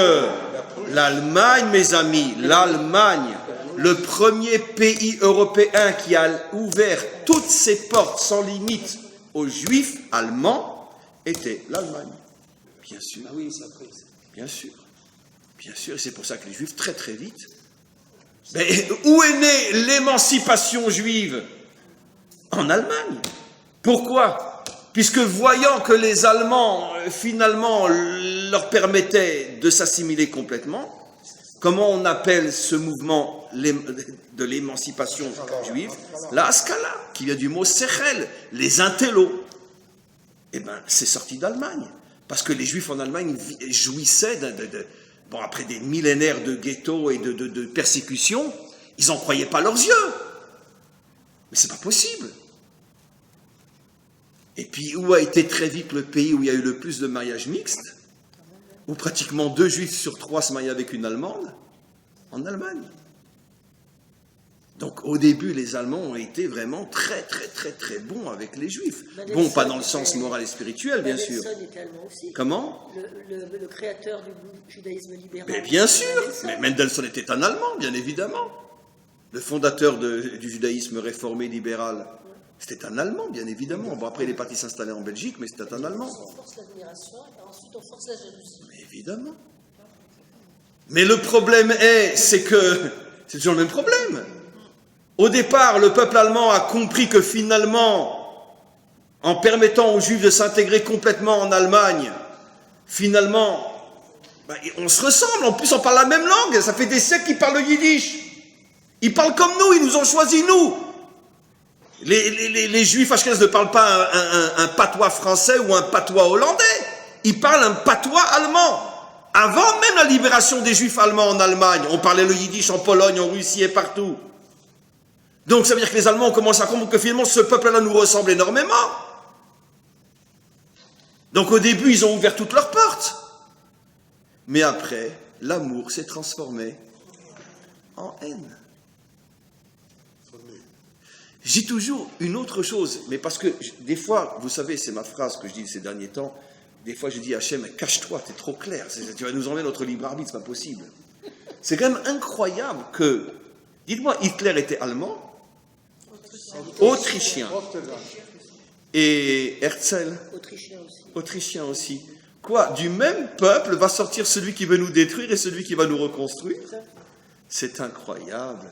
L'Allemagne, mes amis, l'Allemagne. Le premier pays européen qui a ouvert toutes ses portes sans limite aux juifs allemands était l'Allemagne. Bien sûr. Ah oui, c'est après. Bien sûr. Bien sûr, et c'est pour ça que les juifs, très très vite. Mais où est née l'émancipation juive? En Allemagne. Pourquoi? Puisque voyant que les Allemands, finalement, leur permettaient de s'assimiler complètement, comment on appelle ce mouvement de l'émancipation juive? La Haskalah, qui vient du mot sechel, les intellos. Eh bien, c'est sorti d'Allemagne. Parce que les Juifs en Allemagne jouissaient bon, après des millénaires de ghettos et de persécutions, ils n'en croyaient pas leurs yeux. Mais c'est pas possible. Et puis, où a été très vite le pays où il y a eu le plus de mariages mixtes, où pratiquement 2 Juifs sur 3 se mariaient avec une Allemande? En Allemagne. Donc, au début, les Allemands ont été vraiment très, très, très, très bons avec les Juifs. Mendelssohn Bon, pas dans le sens moral et spirituel, bien sûr. Mendelssohn était allemand aussi. Comment? Le créateur du judaïsme libéral. Mais bien sûr. Mais Mendelssohn était un Allemand, bien évidemment. Le fondateur du judaïsme réformé libéral, c'était un Allemand, bien évidemment. Bon, après, il est parti s'installer en Belgique, mais c'était un Allemand. On force l'admiration et ensuite on force la jalousie. Mais évidemment. Mais le problème c'est que c'est toujours le même problème. Au départ, le peuple allemand a compris que finalement, en permettant aux Juifs de s'intégrer complètement en Allemagne, finalement, on se ressemble. En plus, on parle la même langue. Ça fait des siècles qu'ils parlent le yiddish. Ils parlent comme nous, ils nous ont choisis, nous. Les Juifs ashkénazes ne parlent pas un patois français ou un patois hollandais. Ils parlent un patois allemand. Avant même la libération des Juifs allemands en Allemagne, on parlait le yiddish en Pologne, en Russie et partout. Donc ça veut dire que les Allemands ont commencé à comprendre que finalement ce peuple-là nous ressemble énormément. Donc au début, ils ont ouvert toutes leurs portes. Mais après, l'amour s'est transformé en haine. Je dis toujours une autre chose, mais parce que des fois, vous savez, c'est ma phrase que je dis ces derniers temps, des fois je dis à Hachem, cache-toi, t'es trop clair, tu vas nous enlever notre libre arbitre, c'est pas possible. C'est quand même incroyable que, dites-moi, Hitler était allemand? Autrichien. Et Herzl? Autrichien aussi. Quoi? Du même peuple va sortir celui qui veut nous détruire et celui qui va nous reconstruire? C'est incroyable.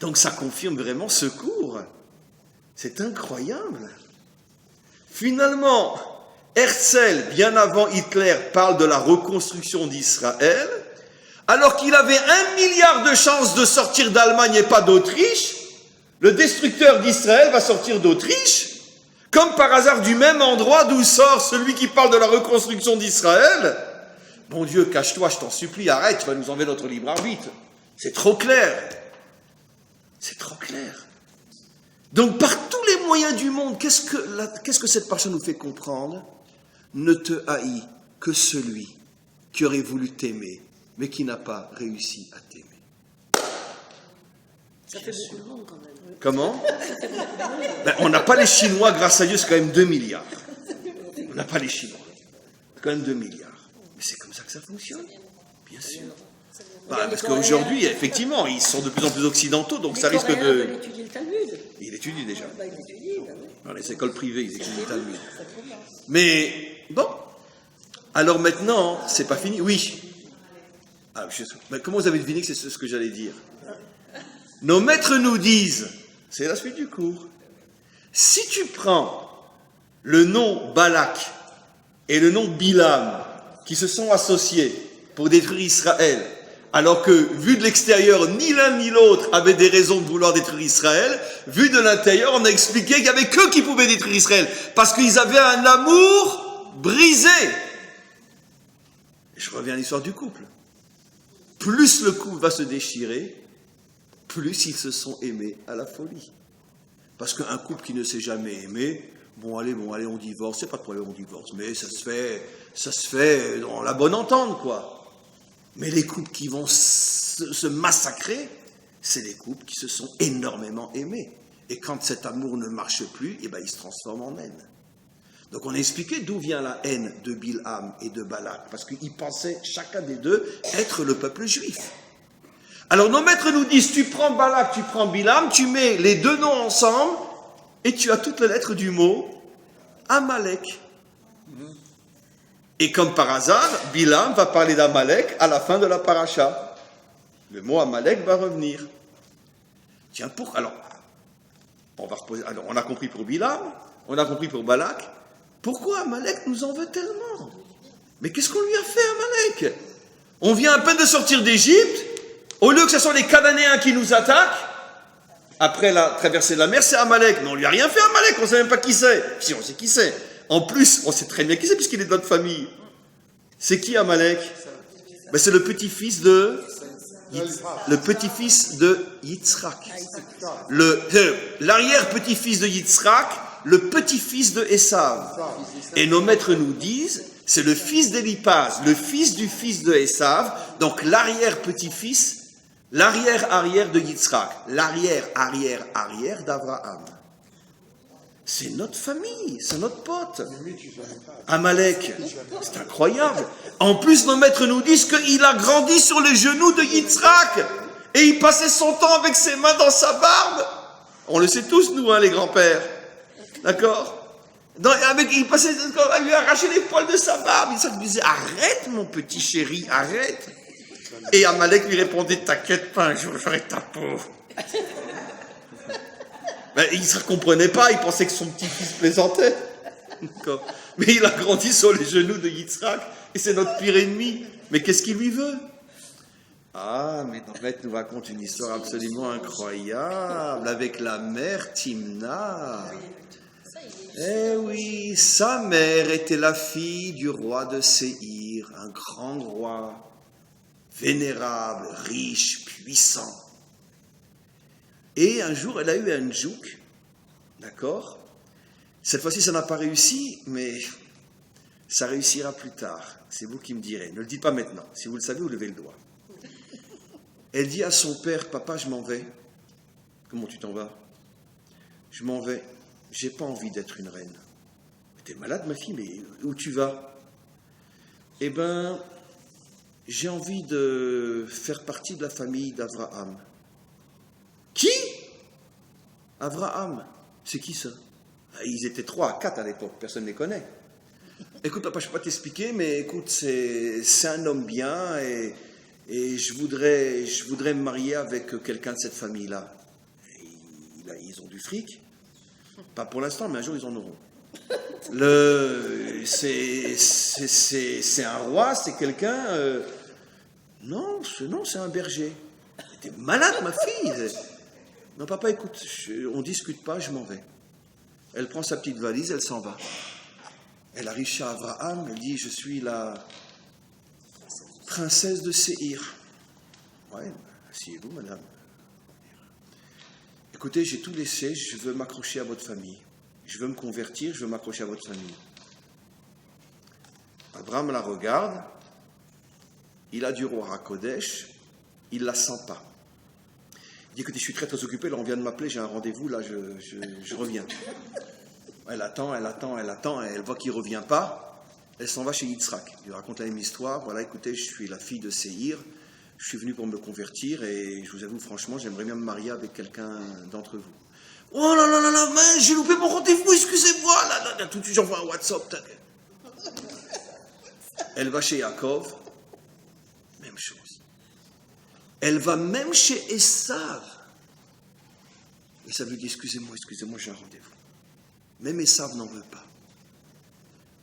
Donc ça confirme vraiment ce cours. C'est incroyable. Finalement, Herzl, bien avant Hitler, parle de la reconstruction d'Israël, alors qu'il avait 1 milliard de chances de sortir d'Allemagne et pas d'Autriche. Le destructeur d'Israël va sortir d'Autriche, comme par hasard du même endroit d'où sort celui qui parle de la reconstruction d'Israël. Bon Dieu, cache-toi, je t'en supplie, arrête, tu vas nous enlever notre libre arbitre. C'est trop clair. C'est trop clair. Donc par tous les moyens du monde, qu'est-ce que cette parole nous fait comprendre? Ne te haïs que celui qui aurait voulu t'aimer, mais qui n'a pas réussi à t'aimer. Ça fait beaucoup de monde quand même. Comment? On n'a pas les Chinois, grâce à Dieu, c'est quand même 2 milliards. On n'a pas les Chinois. C'est quand même 2 milliards. Mais c'est comme ça que ça fonctionne. Bien sûr. Parce qu'aujourd'hui, effectivement, ils sont de plus en plus occidentaux, donc ça risque de... Il étudie le Talmud. Il étudie déjà. Il étudie, dans les écoles privées, ils étudient le Talmud. Mais, bon. Alors maintenant, c'est pas fini. Oui. Mais comment vous avez deviné que c'est ce que j'allais dire? Nos maîtres nous disent, c'est la suite du cours, si tu prends le nom Balak et le nom Bilam, qui se sont associés pour détruire Israël, alors que, vu de l'extérieur, ni l'un ni l'autre avaient des raisons de vouloir détruire Israël, vu de l'intérieur, on a expliqué qu'il n'y avait qu'eux qui pouvaient détruire Israël, parce qu'ils avaient un amour brisé. Je reviens à l'histoire du couple. Plus le couple va se déchirer, plus ils se sont aimés à la folie. Parce qu'un couple qui ne s'est jamais aimé, bon allez, on divorce, c'est pas de problème, on divorce, mais ça se fait dans la bonne entente, quoi. Mais les couples qui vont se massacrer, c'est les couples qui se sont énormément aimés. Et quand cet amour ne marche plus, eh ben, il se transforme en haine. Donc on a expliqué d'où vient la haine de Bilham et de Balak, parce qu'ils pensaient chacun des deux être le peuple juif. Alors nos maîtres nous disent, tu prends Balak, tu prends Bilham, tu mets les deux noms ensemble, et tu as toutes les lettres du mot Amalek. Et comme par hasard, Bilham va parler d'Amalek à la fin de la paracha. Le mot Amalek va revenir. Tiens, alors, on a compris pour Bilham, on a compris pour Balak. Pourquoi Amalek nous en veut tellement? Mais qu'est-ce qu'on lui a fait, Amalek? On vient à peine de sortir d'Égypte, au lieu que ce soit les Cananéens qui nous attaquent, après la traversée de la mer, c'est Amalek. Mais on lui a rien fait, Amalek, on ne sait même pas qui c'est. Si, on sait qui c'est. En plus, on sait très bien qui c'est, puisqu'il est de notre famille. C'est qui, Amalek? Ben, c'est le petit-fils de Yitzhak. L'arrière-petit-fils de Yitzhak, le petit-fils de Esav. Et nos maîtres nous disent, c'est le fils d'Élipaz, le fils du fils de Esav, donc l'arrière-petit-fils, l'arrière-arrière de Yitzhak, l'arrière-arrière-arrière d'Abraham. C'est notre famille, c'est notre pote. Amalek, c'est incroyable. En plus, nos maîtres nous disent qu'il a grandi sur les genoux de Yitzhak et il passait son temps avec ses mains dans sa barbe. On le sait tous, nous, les grands-pères. D'accord? Il passait, il lui arrachait les poils de sa barbe. Yitzhak lui disait, arrête mon petit chéri, arrête. Et Amalek lui répondait, t'inquiète pas, un jour j'aurai ta peau. Ben, il ne se comprenait pas, il pensait que son petit-fils plaisantait. Mais il a grandi sur les genoux de Yitzhak, et c'est notre pire ennemi. Mais qu'est-ce qu'il lui veut? Ah, mais notre maître nous raconte une histoire absolument incroyable, avec la mère Timna. Eh oui, sa mère était la fille du roi de Séhir, un grand roi, vénérable, riche, puissant. Et un jour, elle a eu un djouk, d'accord? Cette fois-ci, ça n'a pas réussi, mais ça réussira plus tard. C'est vous qui me direz. Ne le dites pas maintenant. Si vous le savez, vous levez le doigt. Elle dit à son père, papa, je m'en vais. Comment tu t'en vas? Je m'en vais. J'ai pas envie d'être une reine. T'es malade, ma fille, mais où tu vas? Eh ben, j'ai envie de faire partie de la famille d'Abraham. Qui? Abraham. C'est qui ça? Ils étaient 3 à 4 à l'époque, personne ne les connaît. Écoute, papa, je ne peux pas t'expliquer, mais écoute, c'est un homme bien et je voudrais me marier avec quelqu'un de cette famille-là. Ils ont du fric. Pas pour l'instant, mais un jour, ils en auront. C'est un roi, c'est quelqu'un... Non, c'est un berger. T'es malade, ma fille. Non, papa, écoute, on ne discute pas, je m'en vais. Elle prend sa petite valise, elle s'en va. Elle arrive chez Abraham, elle dit, je suis la princesse de Séhir. Ouais, asseyez-vous, madame. Écoutez, j'ai tout laissé, je veux m'accrocher à votre famille. Je veux me convertir, je veux m'accrocher à votre famille. Abraham la regarde, il a du roi à Kodesh, il ne la sent pas. Il dit, écoutez, je suis très très occupé, là on vient de m'appeler, j'ai un rendez-vous, là je reviens. Elle attend, elle voit qu'il ne revient pas, elle s'en va chez Yitzhak. Il lui raconte la même histoire, voilà, écoutez, je suis la fille de Séhir, je suis venu pour me convertir et je vous avoue franchement, j'aimerais bien me marier avec quelqu'un d'entre vous. Oh là là là là, mais j'ai loupé mon rendez-vous, excusez-moi, là, tout de suite j'envoie un WhatsApp. Elle va chez Yaakov, même chose. Elle va même chez Esav. Esav lui dit, excusez-moi, j'ai un rendez-vous. Même Esav n'en veut pas.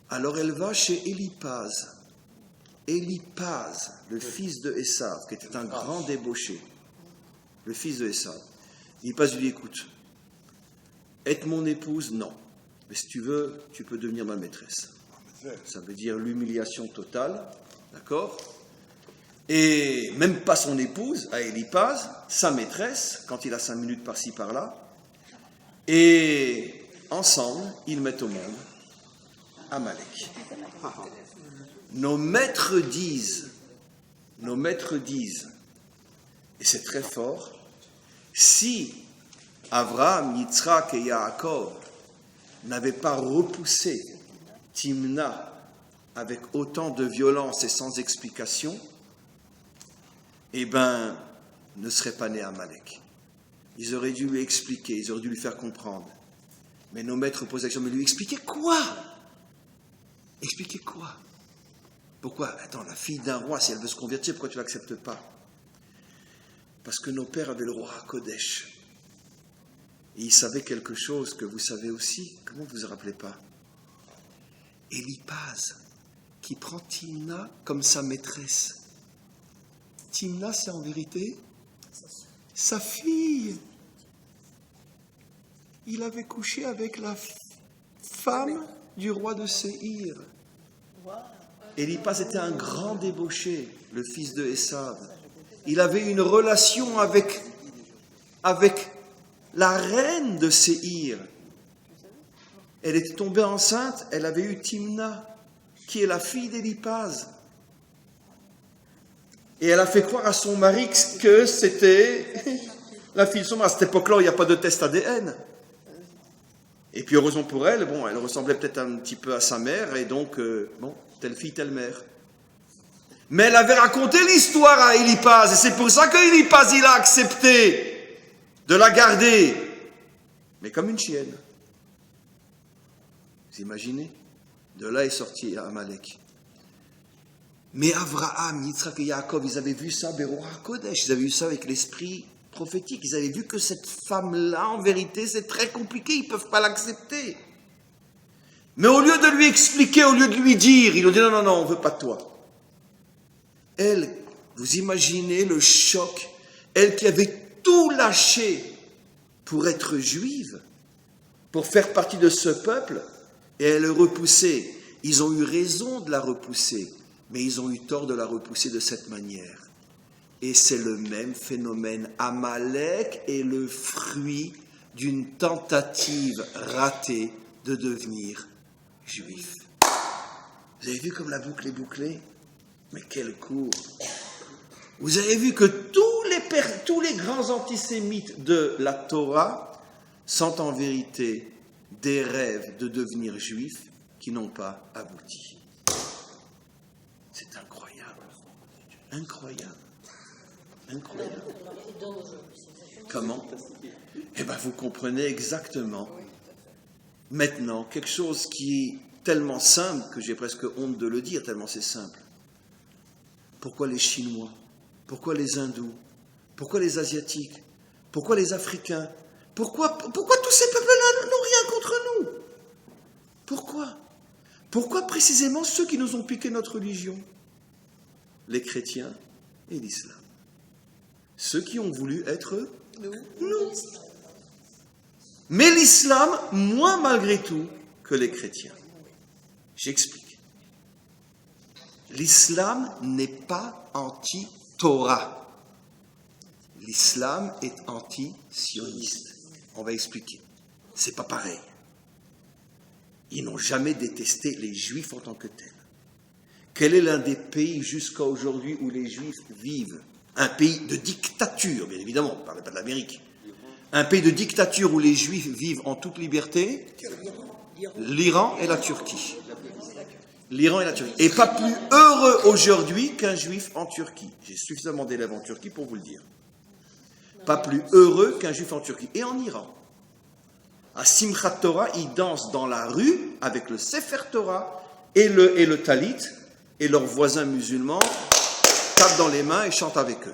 Alors elle va chez Élipaz. Élipaz, le fils de Esav, qui était un grand débauché. Le fils de Esav. Élipaz lui dit, écoute, être mon épouse, non. Mais si tu veux, tu peux devenir ma maîtresse. Ça veut dire l'humiliation totale. D'accord? Et même pas son épouse, à Éliphaz, sa maîtresse, quand il a 5 minutes par-ci par-là. Et ensemble, ils mettent au monde Amalek. Nos maîtres disent, et c'est très fort, si Abraham, Yitzhak et Yaakov n'avaient pas repoussé Timna avec autant de violence et sans explication, eh ben, ne serait pas né Amalek. Ils auraient dû lui expliquer, ils auraient dû lui faire comprendre. Mais nos maîtres posent la question, mais lui expliquer quoi? Expliquer quoi? Pourquoi? Attends, la fille d'un roi, si elle veut se convertir, pourquoi tu ne l'acceptes pas? Parce que nos pères avaient le roi à Kodesh. Et ils savaient quelque chose que vous savez aussi. Comment vous ne vous rappelez pas? Éliphaz, qui prend Timna comme sa maîtresse. Timna, c'est en vérité sa fille. Il avait couché avec la femme du roi de Séhir. Éliphaz était un grand débauché, le fils de Esav. Il avait une relation avec la reine de Séhir. Elle était tombée enceinte, elle avait eu Timna, qui est la fille d'Éliphaz. Et elle a fait croire à son mari que c'était la fille de son mari. À cette époque-là, il n'y a pas de test ADN. Et puis, heureusement pour elle, bon, elle ressemblait peut-être un petit peu à sa mère, et donc, telle fille, telle mère. Mais elle avait raconté l'histoire à Éliphaz, et c'est pour ça qu'Éliphaz, il a accepté de la garder, mais comme une chienne. Vous imaginez? De là est sorti Amalek. Mais Abraham, Yitzhak et Yaakov, ils avaient vu ça, Beroa Kodesh, ils avaient vu ça avec l'esprit prophétique. Ils avaient vu que cette femme-là, en vérité, c'est très compliqué, ils ne peuvent pas l'accepter. Mais au lieu de lui expliquer, au lieu de lui dire, ils ont dit non, on ne veut pas de toi. Elle, vous imaginez le choc, elle qui avait tout lâché pour être juive, pour faire partie de ce peuple, et elle le repoussait. Ils ont eu raison de la repousser, mais ils ont eu tort de la repousser de cette manière. Et c'est le même phénomène. Amalek est le fruit d'une tentative ratée de devenir juif. Vous avez vu comme la boucle est bouclée? Mais quel cours! Vous avez vu que tous les grands antisémites de la Torah sont en vérité des rêves de devenir juifs qui n'ont pas abouti. C'est incroyable. Incroyable. Incroyable. Comment? Eh bien, vous comprenez exactement. Maintenant, quelque chose qui est tellement simple que j'ai presque honte de le dire, tellement c'est simple. Pourquoi les Chinois? Pourquoi les Hindous? Pourquoi les Asiatiques? Pourquoi les Africains? Pourquoi tous ces peuples-là n'ont rien contre nous? Pourquoi? Pourquoi précisément ceux qui nous ont piqué notre religion? Les chrétiens et l'islam. Ceux qui ont voulu être nous. Mais l'islam, moins malgré tout que les chrétiens. J'explique. L'islam n'est pas anti-Torah. L'islam est anti-sioniste. On va expliquer. C'est pas pareil. Ils n'ont jamais détesté les Juifs en tant que tels. Quel est l'un des pays jusqu'à aujourd'hui où les Juifs vivent? Un pays de dictature, bien évidemment, on ne parle pas de l'Amérique. Un pays de dictature où les Juifs vivent en toute liberté? L'Iran et la Turquie. L'Iran et la Turquie. Et pas plus heureux aujourd'hui qu'un Juif en Turquie. J'ai suffisamment d'élèves en Turquie pour vous le dire. Pas plus heureux qu'un Juif en Turquie. Et en Iran. À Simchat Torah, ils dansent dans la rue avec le Sefer Torah et le Talit, et leurs voisins musulmans tapent dans les mains et chantent avec eux.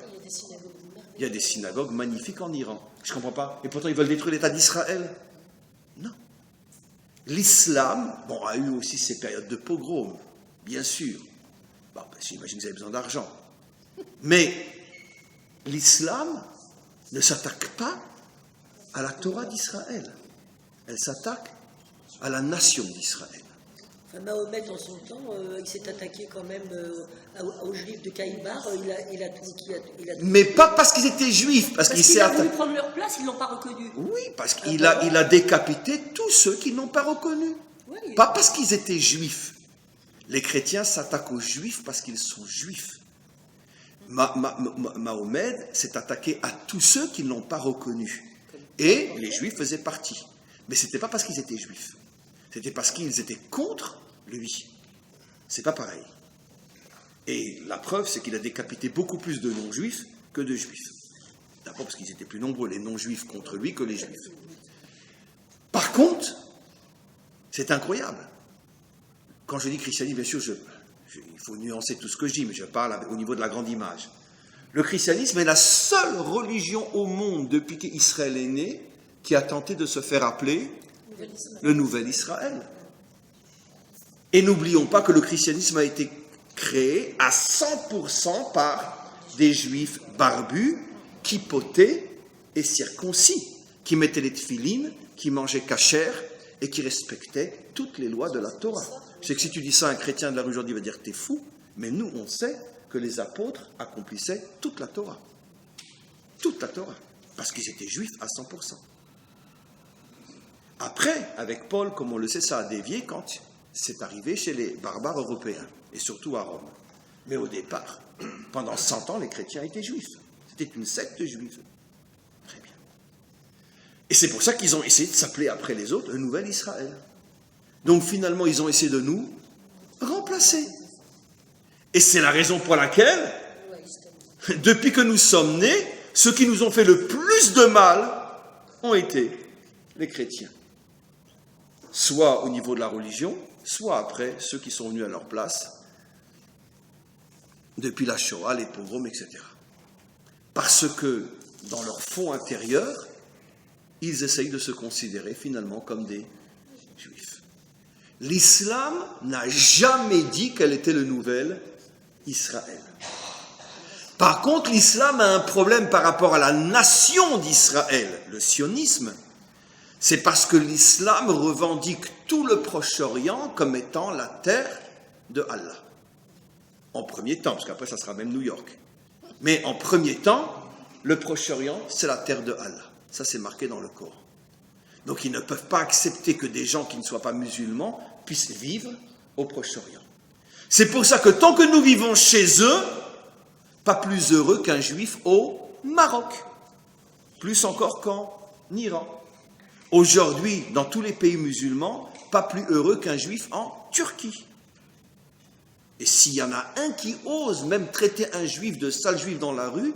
Il y a des synagogues magnifiques en Iran. Je ne comprends pas. Et pourtant, ils veulent détruire l'État d'Israël. Non. L'islam, a eu aussi ses périodes de pogrom, bien sûr. J'imagine que vous avez besoin d'argent. Mais l'islam ne s'attaque pas à la Torah d'Israël. Elle s'attaque à la nation d'Israël. Enfin, Mahomet, dans son temps, il s'est attaqué quand même aux Juifs de Caïbar. Il a tout. Mais pas parce qu'ils étaient juifs, parce qu'il qu'il s'est a voulu attaqué. prendre leur place, ils ne l'ont pas reconnu. Oui, parce qu'il a décapité tous ceux qui n'ont pas reconnu. Ouais, Pas parce qu'ils étaient juifs. Les chrétiens s'attaquent aux juifs parce qu'ils sont juifs. Mahomet s'est attaqué à tous ceux qui ne l'ont pas reconnu. Et les juifs faisaient partie. Mais ce n'était pas parce qu'ils étaient juifs. C'était parce qu'ils étaient contre lui. C'est pas pareil. Et la preuve, c'est qu'il a décapité beaucoup plus de non-juifs que de juifs. D'abord parce qu'ils étaient plus nombreux, les non-juifs contre lui, que les juifs. Par contre, c'est incroyable. Quand je dis christianisme, bien sûr, il faut nuancer tout ce que je dis, mais je parle au niveau de la grande image. Le christianisme est la seule religion au monde, depuis qu'Israël est né, qui a tenté de se faire appeler le Nouvel Israël. Et n'oublions pas que le christianisme a été créé à 100% par des juifs barbus, qui potaient et circoncis, qui mettaient les tefilines, qui mangeaient kasher et qui respectaient toutes les lois de la Torah. Je sais que si tu dis ça à un chrétien de la rue aujourd'hui, il va dire t'es fou, mais nous on sait que les apôtres accomplissaient toute la Torah. Toute la Torah. Parce qu'ils étaient juifs à 100%. Après, avec Paul, comme on le sait, ça a dévié quand c'est arrivé chez les barbares européens, et surtout à Rome. Mais au départ, pendant 100 ans, les chrétiens étaient juifs. C'était une secte juive. Très bien. Et c'est pour ça qu'ils ont essayé de s'appeler après les autres le Nouvel Israël. Donc finalement, ils ont essayé de nous remplacer. Et c'est la raison pour laquelle, depuis que nous sommes nés, ceux qui nous ont fait le plus de mal ont été les chrétiens. Soit au niveau de la religion, soit après ceux qui sont venus à leur place, depuis la Shoah, les pogroms, etc. Parce que, dans leur fond intérieur, ils essayent de se considérer finalement comme des juifs. L'islam n'a jamais dit qu'elle était le nouvel Israël. Par contre, l'islam a un problème par rapport à la nation d'Israël, le sionisme. C'est parce que l'islam revendique tout le Proche-Orient comme étant la terre de Allah. En premier temps, parce qu'après ça sera même New York. Mais en premier temps, le Proche-Orient, c'est la terre de Allah. Ça, c'est marqué dans le Coran. Donc, ils ne peuvent pas accepter que des gens qui ne soient pas musulmans puissent vivre au Proche-Orient. C'est pour ça que tant que nous vivons chez eux, pas plus heureux qu'un juif au Maroc. Plus encore qu'en Iran. Aujourd'hui, dans tous les pays musulmans, pas plus heureux qu'un juif en Turquie. Et s'il y en a un qui ose même traiter un juif de sale juif dans la rue,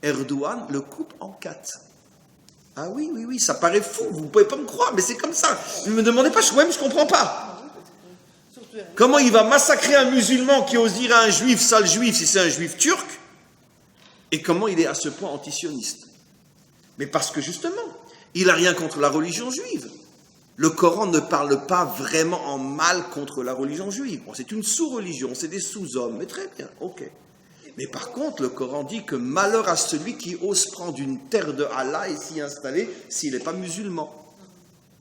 Erdogan le coupe en 4. Ah oui, oui, oui, ça paraît fou, vous ne pouvez pas me croire, mais c'est comme ça. Ne me demandez pas, moi-même je ne comprends pas. Comment il va massacrer un musulman qui ose dire à un juif, sale juif, si c'est un juif turc, et comment il est à ce point antisioniste. Mais parce que justement, il n'a rien contre la religion juive. Le Coran ne parle pas vraiment en mal contre la religion juive. Bon, c'est une sous-religion, c'est des sous-hommes, mais très bien, ok. Mais par contre, le Coran dit que malheur à celui qui ose prendre une terre de Allah et s'y installer s'il n'est pas musulman.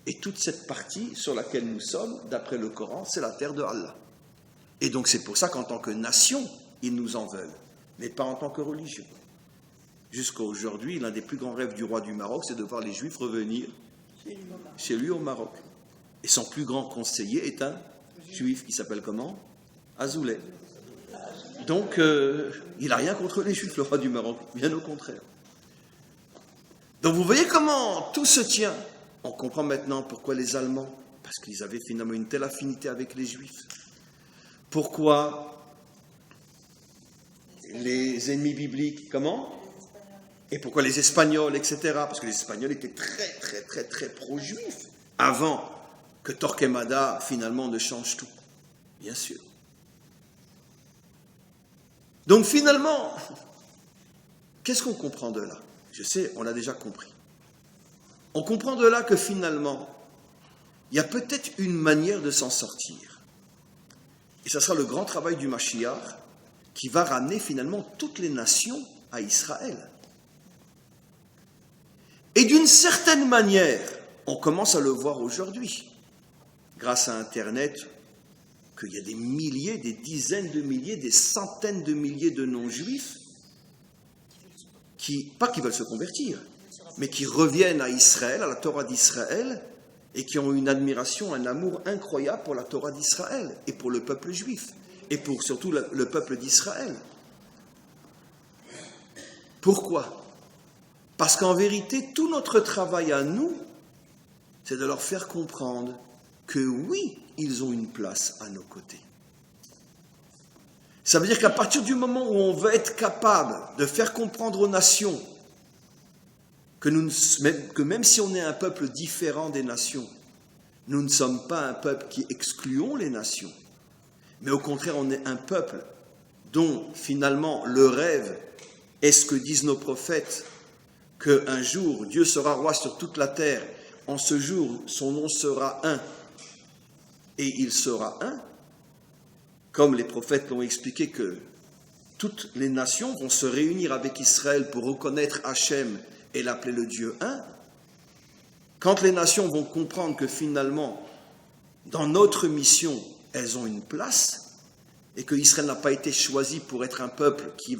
Et toute cette partie sur laquelle nous sommes, d'après le Coran, c'est la terre de Allah. Et donc c'est pour ça qu'en tant que nation, ils nous en veulent, mais pas en tant que religion. Jusqu'à aujourd'hui, l'un des plus grands rêves du roi du Maroc, c'est de voir les Juifs revenir chez lui au Maroc. Et son plus grand conseiller est un Juif qui s'appelle comment? Azoulay. Donc, il n'a rien contre les Juifs, le roi du Maroc, bien au contraire. Donc vous voyez comment tout se tient. On comprend maintenant pourquoi les Allemands, parce qu'ils avaient finalement une telle affinité avec les Juifs. Pourquoi les ennemis bibliques, comment? Et pourquoi les Espagnols, etc. Parce que les Espagnols étaient très, très, très, très pro-juifs avant que Torquemada, finalement, ne change tout. Bien sûr. Donc, finalement, qu'est-ce qu'on comprend de là? Je sais, on l'a déjà compris. On comprend de là que, finalement, il y a peut-être une manière de s'en sortir. Et ça sera le grand travail du Mashiach qui va ramener, finalement, toutes les nations à Israël. Et d'une certaine manière, on commence à le voir aujourd'hui. Grâce à Internet, qu'il y a des milliers, des dizaines de milliers, des centaines de milliers de non-juifs pas qui veulent se convertir, mais qui reviennent à Israël, à la Torah d'Israël, et qui ont une admiration, un amour incroyable pour la Torah d'Israël, et pour le peuple juif, et pour surtout le peuple d'Israël. Pourquoi ? Parce qu'en vérité, tout notre travail à nous, c'est de leur faire comprendre que oui, ils ont une place à nos côtés. Ça veut dire qu'à partir du moment où on veut être capable de faire comprendre aux nations que même si on est un peuple différent des nations, nous ne sommes pas un peuple qui excluons les nations, mais au contraire, on est un peuple dont finalement le rêve est ce que disent nos prophètes, qu'un jour Dieu sera roi sur toute la terre, en ce jour son nom sera un, et il sera un, comme les prophètes l'ont expliqué, que toutes les nations vont se réunir avec Israël pour reconnaître Hachem et l'appeler le Dieu un. Quand les nations vont comprendre que finalement, dans notre mission, elles ont une place, et que Israël n'a pas été choisi pour être un peuple qui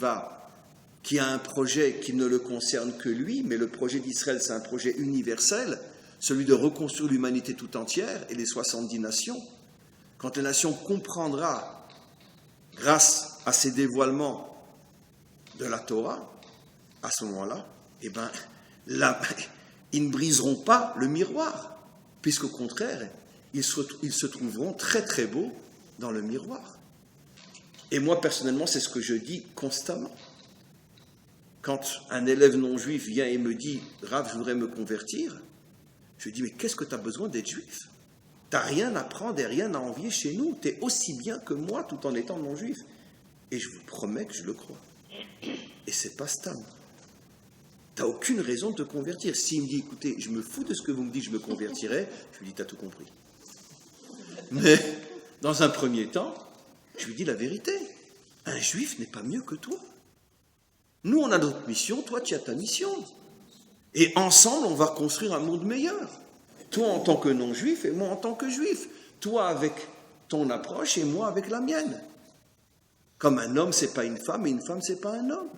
a un projet qui ne le concerne que lui, mais le projet d'Israël, c'est un projet universel, celui de reconstruire l'humanité tout entière et les 70 nations. Quand les nations comprendront, grâce à ces dévoilements de la Torah, à ce moment-là, ils ne briseront pas le miroir, puisqu'au contraire, ils se trouveront très très beaux dans le miroir. Et moi, personnellement, c'est ce que je dis constamment. Quand un élève non-juif vient et me dit « Rav, je voudrais me convertir », je lui dis « Mais qu'est-ce que tu as besoin d'être juif ? Tu n'as rien à prendre et rien à envier chez nous. Tu es aussi bien que moi tout en étant non-juif. » Et je vous promets que je le crois. Et c'est pas stable. Tu n'as aucune raison de te convertir. S'il me dit « Écoutez, je me fous de ce que vous me dites, je me convertirai », je lui dis « Tu as tout compris. » Mais dans un premier temps, je lui dis la vérité. Un juif n'est pas mieux que toi. Nous, on a notre mission, toi, tu as ta mission. Et ensemble, on va construire un monde meilleur. Toi en tant que non-juif et moi en tant que juif. Toi avec ton approche et moi avec la mienne. Comme un homme, c'est pas une femme et une femme, c'est pas un homme.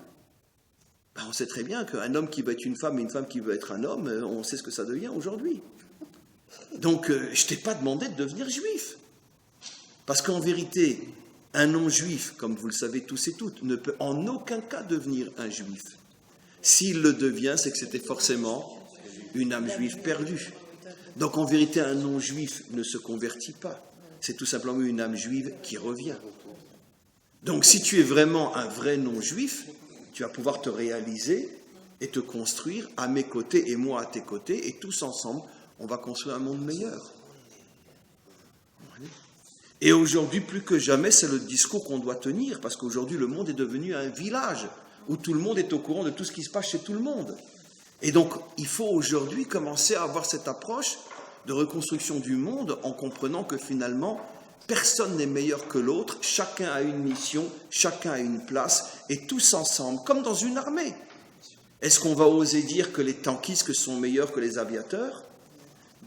On sait très bien qu'un homme qui veut être une femme et une femme qui veut être un homme, on sait ce que ça devient aujourd'hui. Donc, je t'ai pas demandé de devenir juif. Parce qu'en vérité, un non-juif, comme vous le savez tous et toutes, ne peut en aucun cas devenir un juif. S'il le devient, c'est que c'était forcément une âme juive perdue. Donc en vérité, un non-juif ne se convertit pas. C'est tout simplement une âme juive qui revient. Donc si tu es vraiment un vrai non-juif, tu vas pouvoir te réaliser et te construire à mes côtés et moi à tes côtés, et tous ensemble, on va construire un monde meilleur. Et aujourd'hui, plus que jamais, c'est le discours qu'on doit tenir, parce qu'aujourd'hui, le monde est devenu un village où tout le monde est au courant de tout ce qui se passe chez tout le monde. Et donc, il faut aujourd'hui commencer à avoir cette approche de reconstruction du monde en comprenant que finalement, personne n'est meilleur que l'autre, chacun a une mission, chacun a une place, et tous ensemble, comme dans une armée. Est-ce qu'on va oser dire que les tankistes sont meilleurs que les aviateurs ?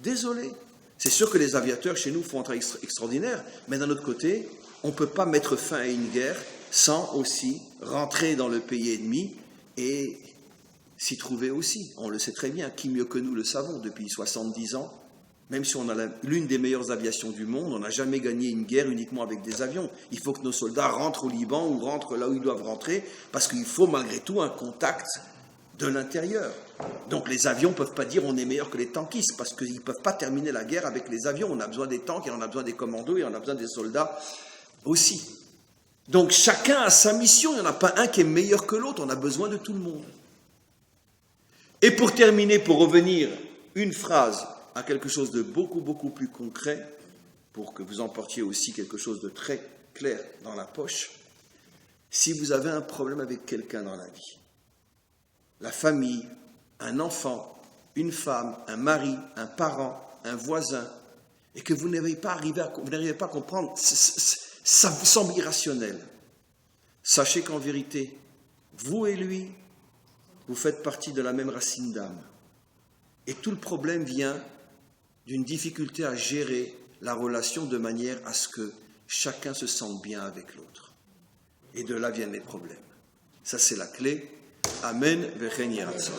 Désolé. C'est sûr que les aviateurs chez nous font un travail extraordinaire, mais d'un autre côté, on ne peut pas mettre fin à une guerre sans aussi rentrer dans le pays ennemi et s'y trouver aussi. On le sait très bien, qui mieux que nous le savons depuis 70 ans, même si on a l'une des meilleures aviations du monde, on n'a jamais gagné une guerre uniquement avec des avions. Il faut que nos soldats rentrent au Liban ou rentrent là où ils doivent rentrer, parce qu'il faut malgré tout un contact de l'intérieur. Donc les avions ne peuvent pas dire on est meilleur que les tankistes, parce qu'ils ne peuvent pas terminer la guerre avec les avions. On a besoin des tanks, et on a besoin des commandos, et on a besoin des soldats aussi. Donc chacun a sa mission, il n'y en a pas un qui est meilleur que l'autre, on a besoin de tout le monde. Et pour terminer, pour revenir une phrase à quelque chose de beaucoup, beaucoup plus concret, pour que vous emportiez aussi quelque chose de très clair dans la poche, si vous avez un problème avec quelqu'un dans la vie, la famille, un enfant, une femme, un mari, un parent, un voisin, et que vous n'arrivez pas à comprendre, ça vous semble irrationnel. Sachez qu'en vérité, vous et lui, vous faites partie de la même racine d'âme. Et tout le problème vient d'une difficulté à gérer la relation de manière à ce que chacun se sente bien avec l'autre. Et de là viennent les problèmes. Ça, c'est la clé. Amen, vechen yeratzon.